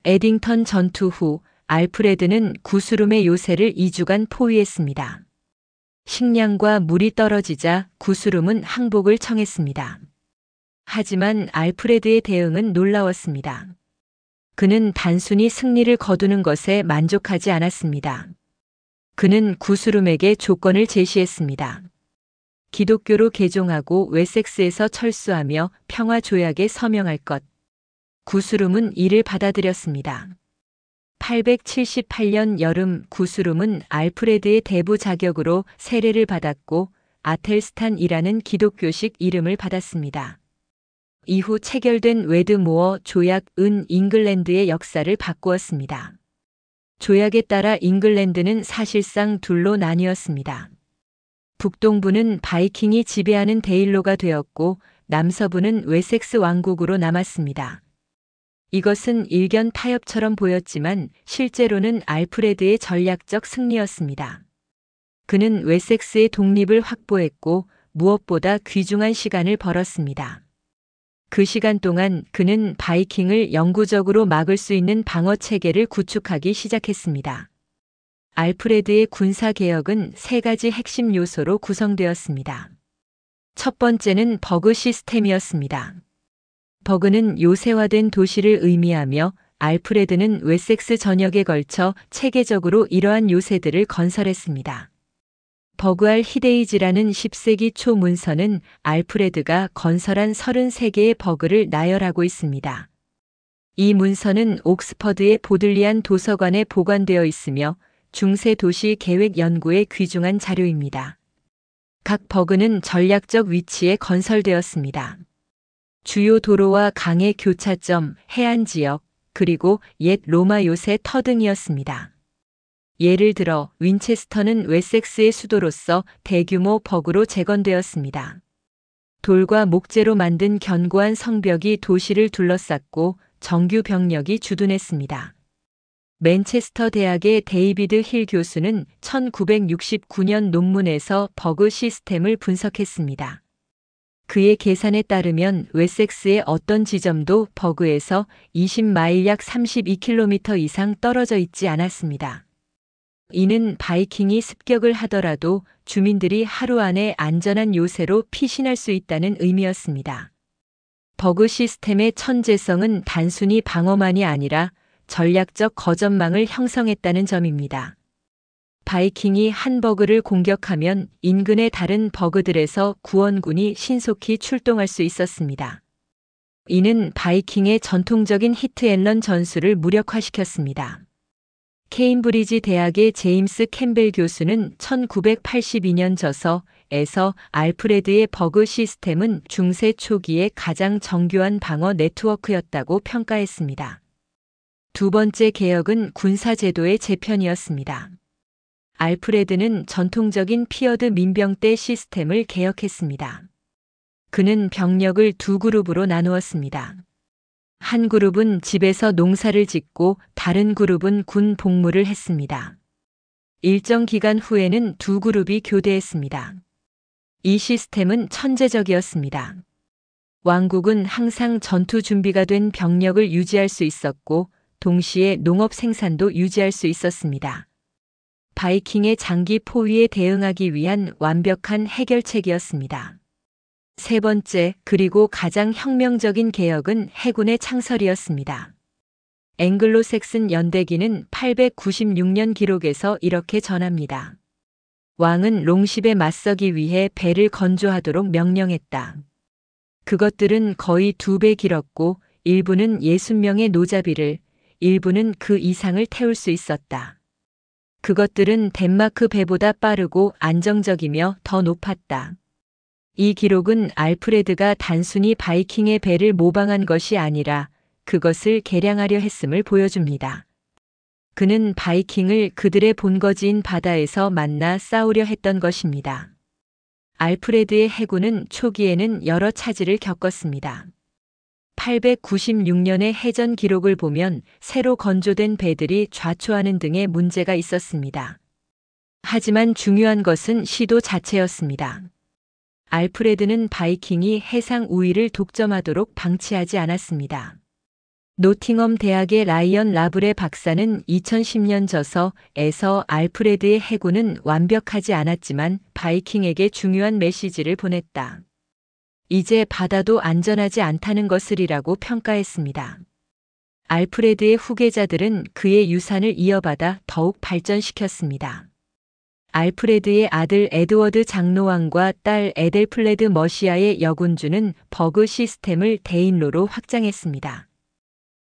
[SPEAKER 1] 에딩턴 전투 후 알프레드는 구스룸의 요새를 2주간 포위했습니다. 식량과 물이 떨어지자 구스룸은 항복을 청했습니다. 하지만 알프레드의 대응은 놀라웠습니다. 그는 단순히 승리를 거두는 것에 만족하지 않았습니다. 그는 구스룸에게 조건을 제시했습니다. 기독교로 개종하고 웨섹스에서 철수하며 평화 조약에 서명할 것. 구스룸은 이를 받아들였습니다. 878년 여름 구스룸은 알프레드의 대부 자격으로 세례를 받았고 아텔스탄이라는 기독교식 이름을 받았습니다. 이후 체결된 웨드모어 조약은 잉글랜드의 역사를 바꾸었습니다. 조약에 따라 잉글랜드는 사실상 둘로 나뉘었습니다. 북동부는 바이킹이 지배하는 데일로가 되었고 남서부는 웨섹스 왕국으로 남았습니다. 이것은 일견 타협처럼 보였지만 실제로는 알프레드의 전략적 승리였습니다. 그는 웨섹스의 독립을 확보했고 무엇보다 귀중한 시간을 벌었습니다. 그 시간 동안 그는 바이킹을 영구적으로 막을 수 있는 방어 체계를 구축하기 시작했습니다. 알프레드의 군사 개혁은 세 가지 핵심 요소로 구성되었습니다. 첫 번째는 버그 시스템이었습니다. 버그는 요새화된 도시를 의미하며 알프레드는 웨섹스 전역에 걸쳐 체계적으로 이러한 요새들을 건설했습니다. 버그알 히데이지라는 10세기 초 문서는 알프레드가 건설한 33개의 버그를 나열하고 있습니다. 이 문서는 옥스퍼드의 보들리안 도서관에 보관되어 있으며 중세 도시 계획 연구에 귀중한 자료입니다. 각 버그는 전략적 위치에 건설되었습니다. 주요 도로와 강의 교차점, 해안 지역, 그리고 옛 로마 요새 터 등이었습니다. 예를 들어 윈체스터는 웨섹스의 수도로서 대규모 버그로 재건되었습니다. 돌과 목재로 만든 견고한 성벽이 도시를 둘러쌌고 정규 병력이 주둔했습니다. 맨체스터 대학의 데이비드 힐 교수는 1969년 논문에서 버그 시스템을 분석했습니다. 그의 계산에 따르면 웨섹스의 어떤 지점도 버그에서 20마일 약 32km 이상 떨어져 있지 않았습니다. 이는 바이킹이 습격을 하더라도 주민들이 하루 안에 안전한 요새로 피신할 수 있다는 의미였습니다. 버그 시스템의 천재성은 단순히 방어만이 아니라 전략적 거점망을 형성했다는 점입니다. 바이킹이 한 버그를 공격하면 인근의 다른 버그들에서 구원군이 신속히 출동할 수 있었습니다. 이는 바이킹의 전통적인 히트앤런 전술을 무력화시켰습니다. 케임브리지 대학의 제임스 캠벨 교수는 1982년 저서에서 알프레드의 버그 시스템은 중세 초기의 가장 정교한 방어 네트워크였다고 평가했습니다. 두 번째 개혁은 군사제도의 재편이었습니다. 알프레드는 전통적인 피어드 민병대 시스템을 개혁했습니다. 그는 병력을 두 그룹으로 나누었습니다. 한 그룹은 집에서 농사를 짓고 다른 그룹은 군 복무를 했습니다. 일정 기간 후에는 두 그룹이 교대했습니다. 이 시스템은 천재적이었습니다. 왕국은 항상 전투 준비가 된 병력을 유지할 수 있었고 동시에 농업 생산도 유지할 수 있었습니다. 바이킹의 장기 포위에 대응하기 위한 완벽한 해결책이었습니다. 세 번째, 그리고 가장 혁명적인 개혁은 해군의 창설이었습니다. 앵글로색슨 연대기는 896년 기록에서 이렇게 전합니다. 왕은 롱십에 맞서기 위해 배를 건조하도록 명령했다. 그것들은 거의 2배 길었고 일부는 60명의 노자비를, 일부는 그 이상을 태울 수 있었다. 그것들은 덴마크 배보다 빠르고 안정적이며 더 높았다. 이 기록은 알프레드가 단순히 바이킹의 배를 모방한 것이 아니라 그것을 개량하려 했음을 보여줍니다. 그는 바이킹을 그들의 본거지인 바다에서 만나 싸우려 했던 것입니다. 알프레드의 해군은 초기에는 여러 차질을 겪었습니다. 896년의 해전 기록을 보면 새로 건조된 배들이 좌초하는 등의 문제가 있었습니다. 하지만 중요한 것은 시도 자체였습니다. 알프레드는 바이킹이 해상 우위를 독점하도록 방치하지 않았습니다. 노팅엄 대학의 라이언 라브레 박사는 2010년 저서에서 알프레드의 해군은 완벽하지 않았지만 바이킹에게 중요한 메시지를 보냈다. 이제 바다도 안전하지 않다는 것을이라고 평가했습니다. 알프레드의 후계자들은 그의 유산을 이어받아 더욱 발전시켰습니다. 알프레드의 아들 에드워드 장로왕과 딸 에델플레드 머시아의 여군주는 버그 시스템을 대인로로 확장했습니다.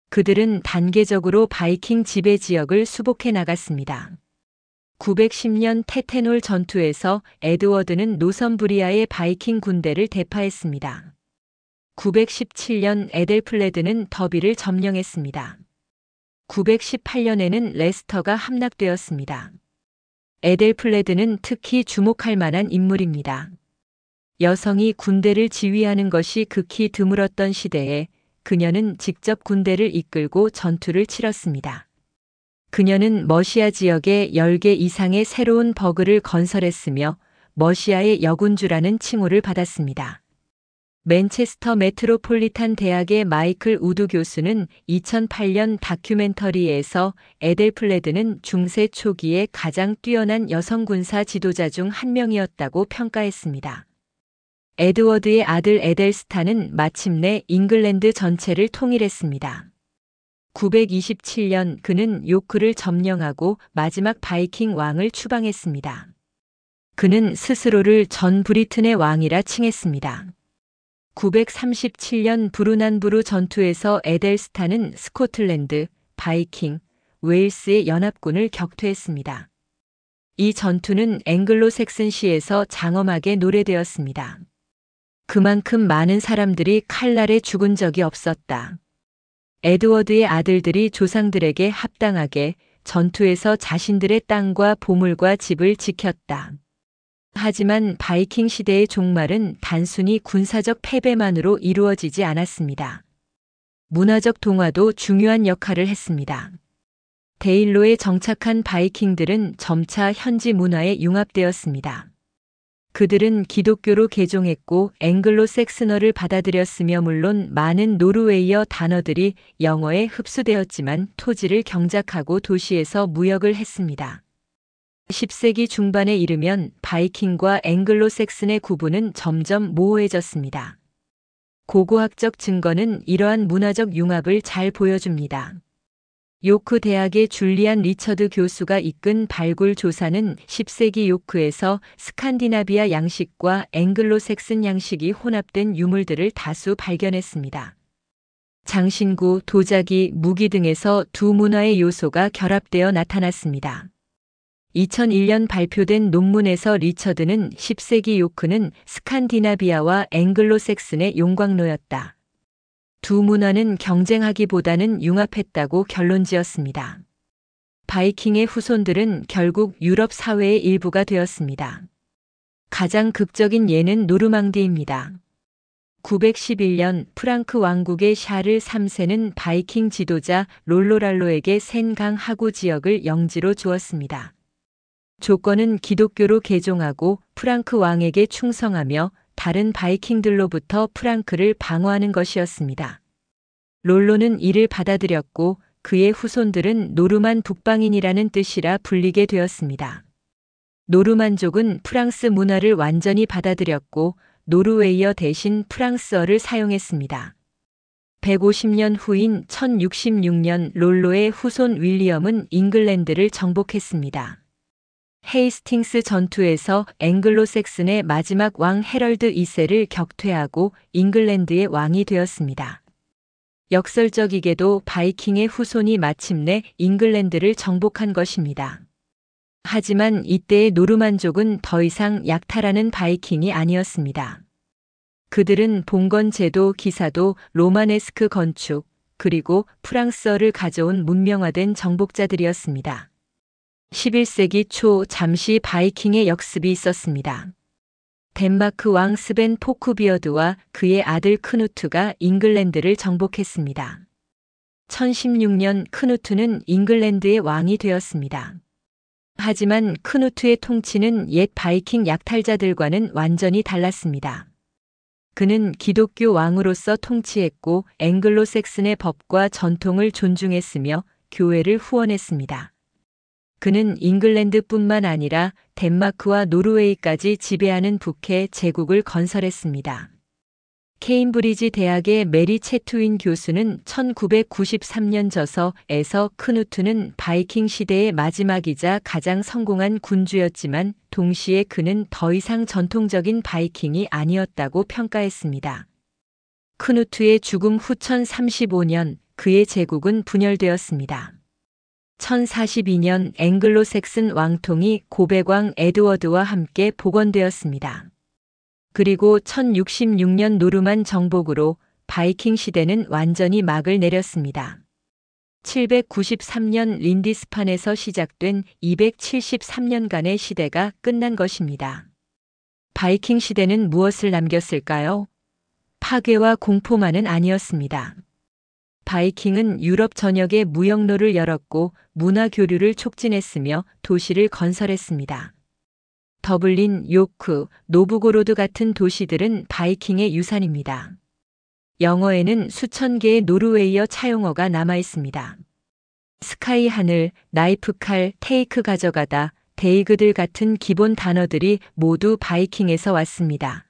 [SPEAKER 1] 그들은 단계적으로 바이킹 지배 지역을 수복해 나갔습니다. 910년 테테놀 전투에서 에드워드는 노선브리아의 바이킹 군대를 대파했습니다. 917년 에델플레드는 더비를 점령했습니다. 918년에는 레스터가 함락되었습니다. 에델플레드는 특히 주목할 만한 인물입니다. 여성이 군대를 지휘하는 것이 극히 드물었던 시대에 그녀는 직접 군대를 이끌고 전투를 치렀습니다. 그녀는 머시아 지역에 10개 이상의 새로운 버그를 건설했으며 머시아의 여군주라는 칭호를 받았습니다. 맨체스터 메트로폴리탄 대학의 마이클 우드 교수는 2008년 다큐멘터리에서 에델플레드는 중세 초기에 가장 뛰어난 여성 군사 지도자 중 한 명이었다고 평가했습니다. 에드워드의 아들 에델스타는 마침내 잉글랜드 전체를 통일했습니다. 927년 그는 요크를 점령하고 마지막 바이킹 왕을 추방했습니다. 그는 스스로를 전 브리튼의 왕이라 칭했습니다. 937년 브루난부르 전투에서 에델스타는 스코틀랜드, 바이킹, 웨일스의 연합군을 격퇴했습니다. 이 전투는 앵글로색슨시에서 장엄하게 노래되었습니다. 그만큼 많은 사람들이 칼날에 죽은 적이 없었다. 에드워드의 아들들이 조상들에게 합당하게 전투에서 자신들의 땅과 보물과 집을 지켰다. 하지만 바이킹 시대의 종말은 단순히 군사적 패배만으로 이루어지지 않았습니다. 문화적 동화도 중요한 역할을 했습니다. 데일로에 정착한 바이킹들은 점차 현지 문화에 융합되었습니다. 그들은 기독교로 개종했고 앵글로색스너를 받아들였으며 물론 많은 노르웨이어 단어들이 영어에 흡수되었지만 토지를 경작하고 도시에서 무역을 했습니다. 10세기 중반에 이르면 바이킹과 앵글로색슨의 구분은 점점 모호해졌습니다. 고고학적 증거는 이러한 문화적 융합을 잘 보여줍니다. 요크 대학의 줄리안 리처드 교수가 이끈 발굴 조사는 10세기 요크에서 스칸디나비아 양식과 앵글로색슨 양식이 혼합된 유물들을 다수 발견했습니다. 장신구, 도자기, 무기 등에서 두 문화의 요소가 결합되어 나타났습니다. 2001년 발표된 논문에서 리처드는 10세기 요크는 스칸디나비아와 앵글로색슨의 용광로였다. 두 문화는 경쟁하기보다는 융합했다고 결론지었습니다. 바이킹의 후손들은 결국 유럽 사회의 일부가 되었습니다. 가장 극적인 예는 노르망디입니다. 911년 프랑크 왕국의 샤를 3세는 바이킹 지도자 롤로랄로에게 센강 하구 지역을 영지로 주었습니다. 조건은 기독교로 개종하고 프랑크 왕에게 충성하며 다른 바이킹들로부터 프랑크를 방어하는 것이었습니다. 롤로는 이를 받아들였고 그의 후손들은 노르만 북방인이라는 뜻이라 불리게 되었습니다. 노르만족은 프랑스 문화를 완전히 받아들였고 노르웨이어 대신 프랑스어를 사용했습니다. 150년 후인 1066년 롤로의 후손 윌리엄은 잉글랜드를 정복했습니다. 헤이스팅스 전투에서 앵글로색슨의 마지막 왕 헤럴드 2세를 격퇴하고 잉글랜드의 왕이 되었습니다. 역설적이게도 바이킹의 후손이 마침내 잉글랜드를 정복한 것입니다. 하지만 이때의 노르만족은 더 이상 약탈하는 바이킹이 아니었습니다. 그들은 봉건 제도, 기사도, 로마네스크 건축, 그리고 프랑스어를 가져온 문명화된 정복자들이었습니다. 11세기 초 잠시 바이킹의 역습이 있었습니다. 덴마크 왕 스벤 포크비어드와 그의 아들 크누트가 잉글랜드를 정복했습니다. 1016년 크누트는 잉글랜드의 왕이 되었습니다. 하지만 크누트의 통치는 옛 바이킹 약탈자들과는 완전히 달랐습니다. 그는 기독교 왕으로서 통치했고 앵글로색슨의 법과 전통을 존중했으며 교회를 후원했습니다. 그는 잉글랜드뿐만 아니라 덴마크와 노르웨이까지 지배하는 북해 제국을 건설했습니다. 케임브리지 대학의 메리 채투인 교수는 1993년 저서에서 크누트는 바이킹 시대의 마지막이자 가장 성공한 군주였지만 동시에 그는 더 이상 전통적인 바이킹이 아니었다고 평가했습니다. 크누트의 죽음 후 1035년 그의 제국은 분열되었습니다. 1042년 앵글로색슨 왕통이 고백왕 에드워드와 함께 복원되었습니다. 그리고 1066년 노르만 정복으로 바이킹 시대는 완전히 막을 내렸습니다. 793년 린디스판에서 시작된 273년간의 시대가 끝난 것입니다. 바이킹 시대는 무엇을 남겼을까요? 파괴와 공포만은 아니었습니다. 바이킹은 유럽 전역에 무역로를 열었고 문화 교류를 촉진했으며 도시를 건설했습니다. 더블린, 요크, 노브고로드 같은 도시들은 바이킹의 유산입니다. 영어에는 수천 개의 노르웨이어 차용어가 남아 있습니다. 스카이 하늘, 나이프 칼, 테이크 가져가다, 데이그들 같은 기본 단어들이 모두 바이킹에서 왔습니다.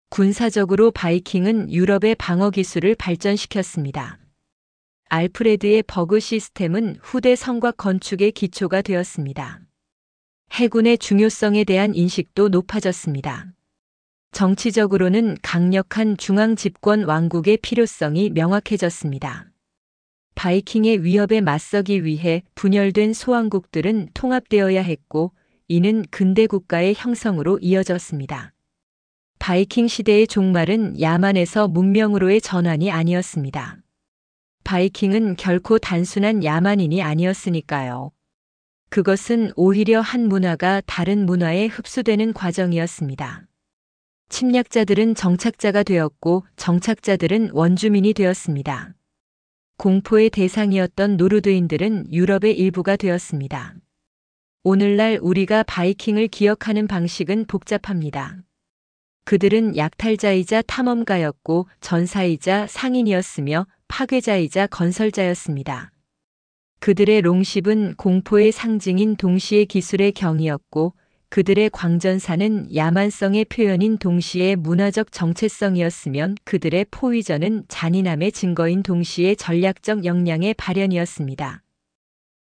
[SPEAKER 1] 군사적으로 바이킹은 유럽의 방어 기술을 발전시켰습니다. 알프레드의 버그 시스템은 후대 성곽 건축의 기초가 되었습니다. 해군의 중요성에 대한 인식도 높아졌습니다. 정치적으로는 강력한 중앙 집권 왕국의 필요성이 명확해졌습니다. 바이킹의 위협에 맞서기 위해 분열된 소왕국들은 통합되어야 했고, 이는 근대 국가의 형성으로 이어졌습니다. 바이킹 시대의 종말은 야만에서 문명으로의 전환이 아니었습니다. 바이킹은 결코 단순한 야만인이 아니었으니까요. 그것은 오히려 한 문화가 다른 문화에 흡수되는 과정이었습니다. 침략자들은 정착자가 되었고 정착자들은 원주민이 되었습니다. 공포의 대상이었던 노르드인들은 유럽의 일부가 되었습니다. 오늘날 우리가 바이킹을 기억하는 방식은 복잡합니다. 그들은 약탈자이자 탐험가였고 전사이자 상인이었으며 파괴자이자 건설자였습니다. 그들의 롱십은 공포의 상징인 동시에 기술의 경이었고 그들의 광전사는 야만성의 표현인 동시에 문화적 정체성이었으면 그들의 포위전은 잔인함의 증거인 동시에 전략적 역량의 발현이었습니다.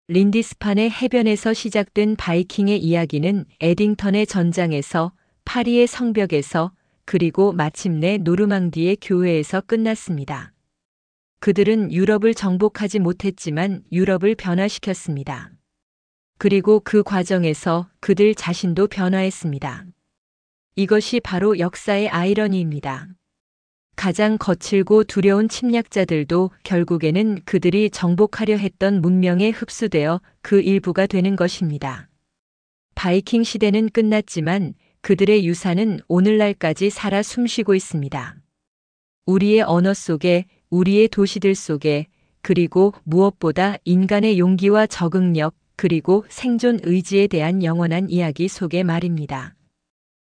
[SPEAKER 1] 린디스판의 해변에서 시작된 바이킹의 이야기는 에딩턴의 전장에서 파리의 성벽에서 그리고 마침내 노르망디의 교회에서 끝났습니다. 그들은 유럽을 정복하지 못했지만 유럽을 변화시켰습니다. 그리고 그 과정에서 그들 자신도 변화했습니다. 이것이 바로 역사의 아이러니입니다. 가장 거칠고 두려운 침략자들도 결국에는 그들이 정복하려 했던 문명에 흡수되어 그 일부가 되는 것입니다. 바이킹 시대는 끝났지만 그들의 유산은 오늘날까지 살아 숨쉬고 있습니다. 우리의 언어 속에, 우리의 도시들 속에, 그리고 무엇보다 인간의 용기와 적응력, 그리고 생존 의지에 대한 영원한 이야기 속에 말입니다.